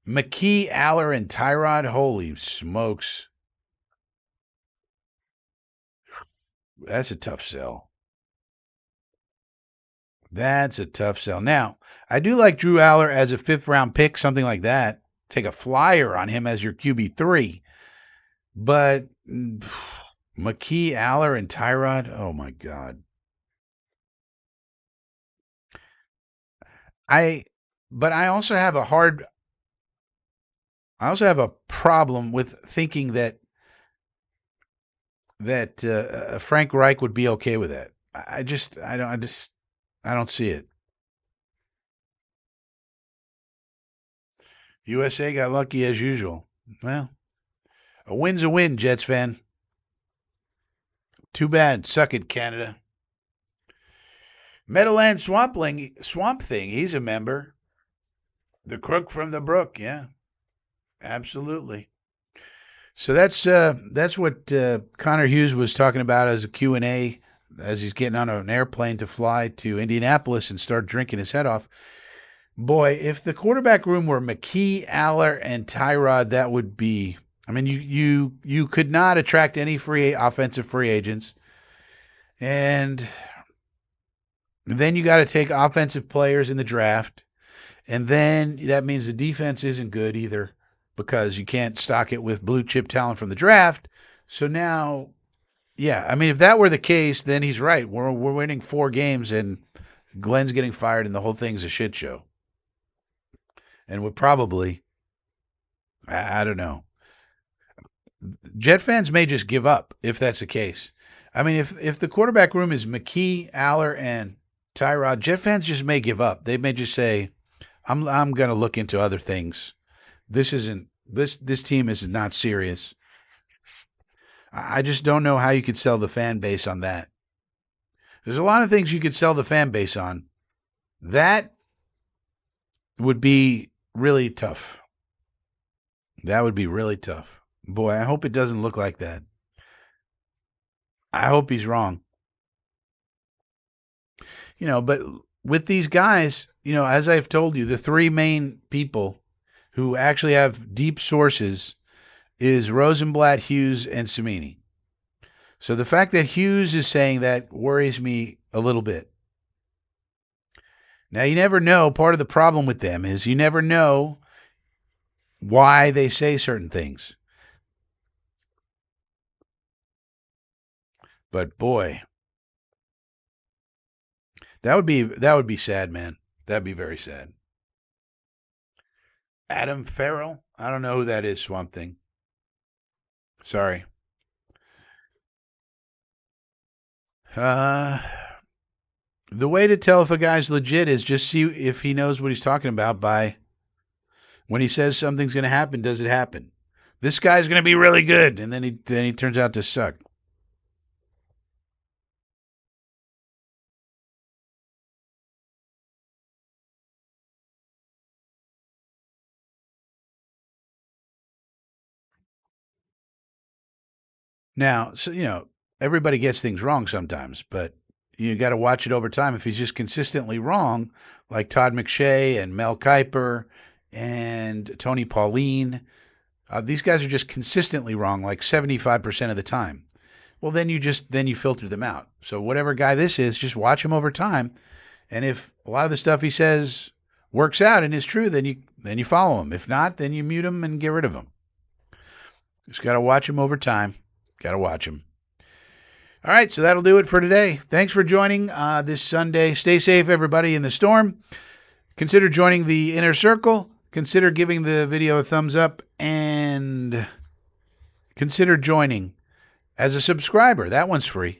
McKee, Aller, and Tyrod, holy smokes. That's a tough sell. That's a tough sell. Now, I do like Drew Aller as a 5th-round pick, something like that. Take a flyer on him as your QB3. But McKee, Aller, and Tyrod, oh my God. But I also have a problem with thinking that Frank Reich would be okay with that. I don't see it. USA got lucky as usual. Well, a win's a win, Jets fan. Too bad. Suck it, Canada. Meadowland Swamp Thing. He's a member. The crook from the brook. Yeah, absolutely. So that's what Connor Hughes was talking about as a Q&A as he's getting on an airplane to fly to Indianapolis and start drinking his head off. Boy, if the quarterback room were McKee, Aller, and Tyrod, that would be. I mean, you could not attract any offensive free agents, and then you got to take offensive players in the draft, and then that means the defense isn't good either because you can't stock it with blue chip talent from the draft. So now, yeah, I mean, if that were the case, then he's right. We're winning 4 games, and Glenn's getting fired, and the whole thing's a shit show. And would probably, I don't know. Jet fans may just give up if that's the case. I mean, if the quarterback room is McKee, Aller, and Tyrod, Jet fans just may give up. They may just say, "I'm going to look into other things. This team is not serious." I just don't know how you could sell the fan base on that. There's a lot of things you could sell the fan base on. That would be really tough. That would be really tough. Boy, I hope it doesn't look like that. I hope he's wrong. But with these guys, as I've told you, the 3 main people who actually have deep sources is Rosenblatt, Hughes, and Cimini. So the fact that Hughes is saying that worries me a little bit. Now, you never know. Part of the problem with them is you never know why they say certain things. But boy, that would be sad, man. That'd be very sad. Adam Farrell? I don't know who that is, Swamp Thing. Sorry. The way to tell if a guy's legit is just see if he knows what he's talking about by when he says something's going to happen, does it happen? This guy's going to be really good, and then he turns out to suck. Now, so, everybody gets things wrong sometimes, but you got to watch it over time. If he's just consistently wrong, like Todd McShay and Mel Kiper and Tony Pauline, these guys are just consistently wrong, like 75% of the time. Well, then you filter them out. So whatever guy this is, just watch him over time, and if a lot of the stuff he says works out and is true, then you follow him. If not, then you mute him and get rid of him. Just got to watch him over time. Got to watch him. All right, so that'll do it for today. Thanks for joining this Sunday. Stay safe, everybody, in the storm. Consider joining the Inner Circle. Consider giving the video a thumbs up. And consider joining as a subscriber. That one's free.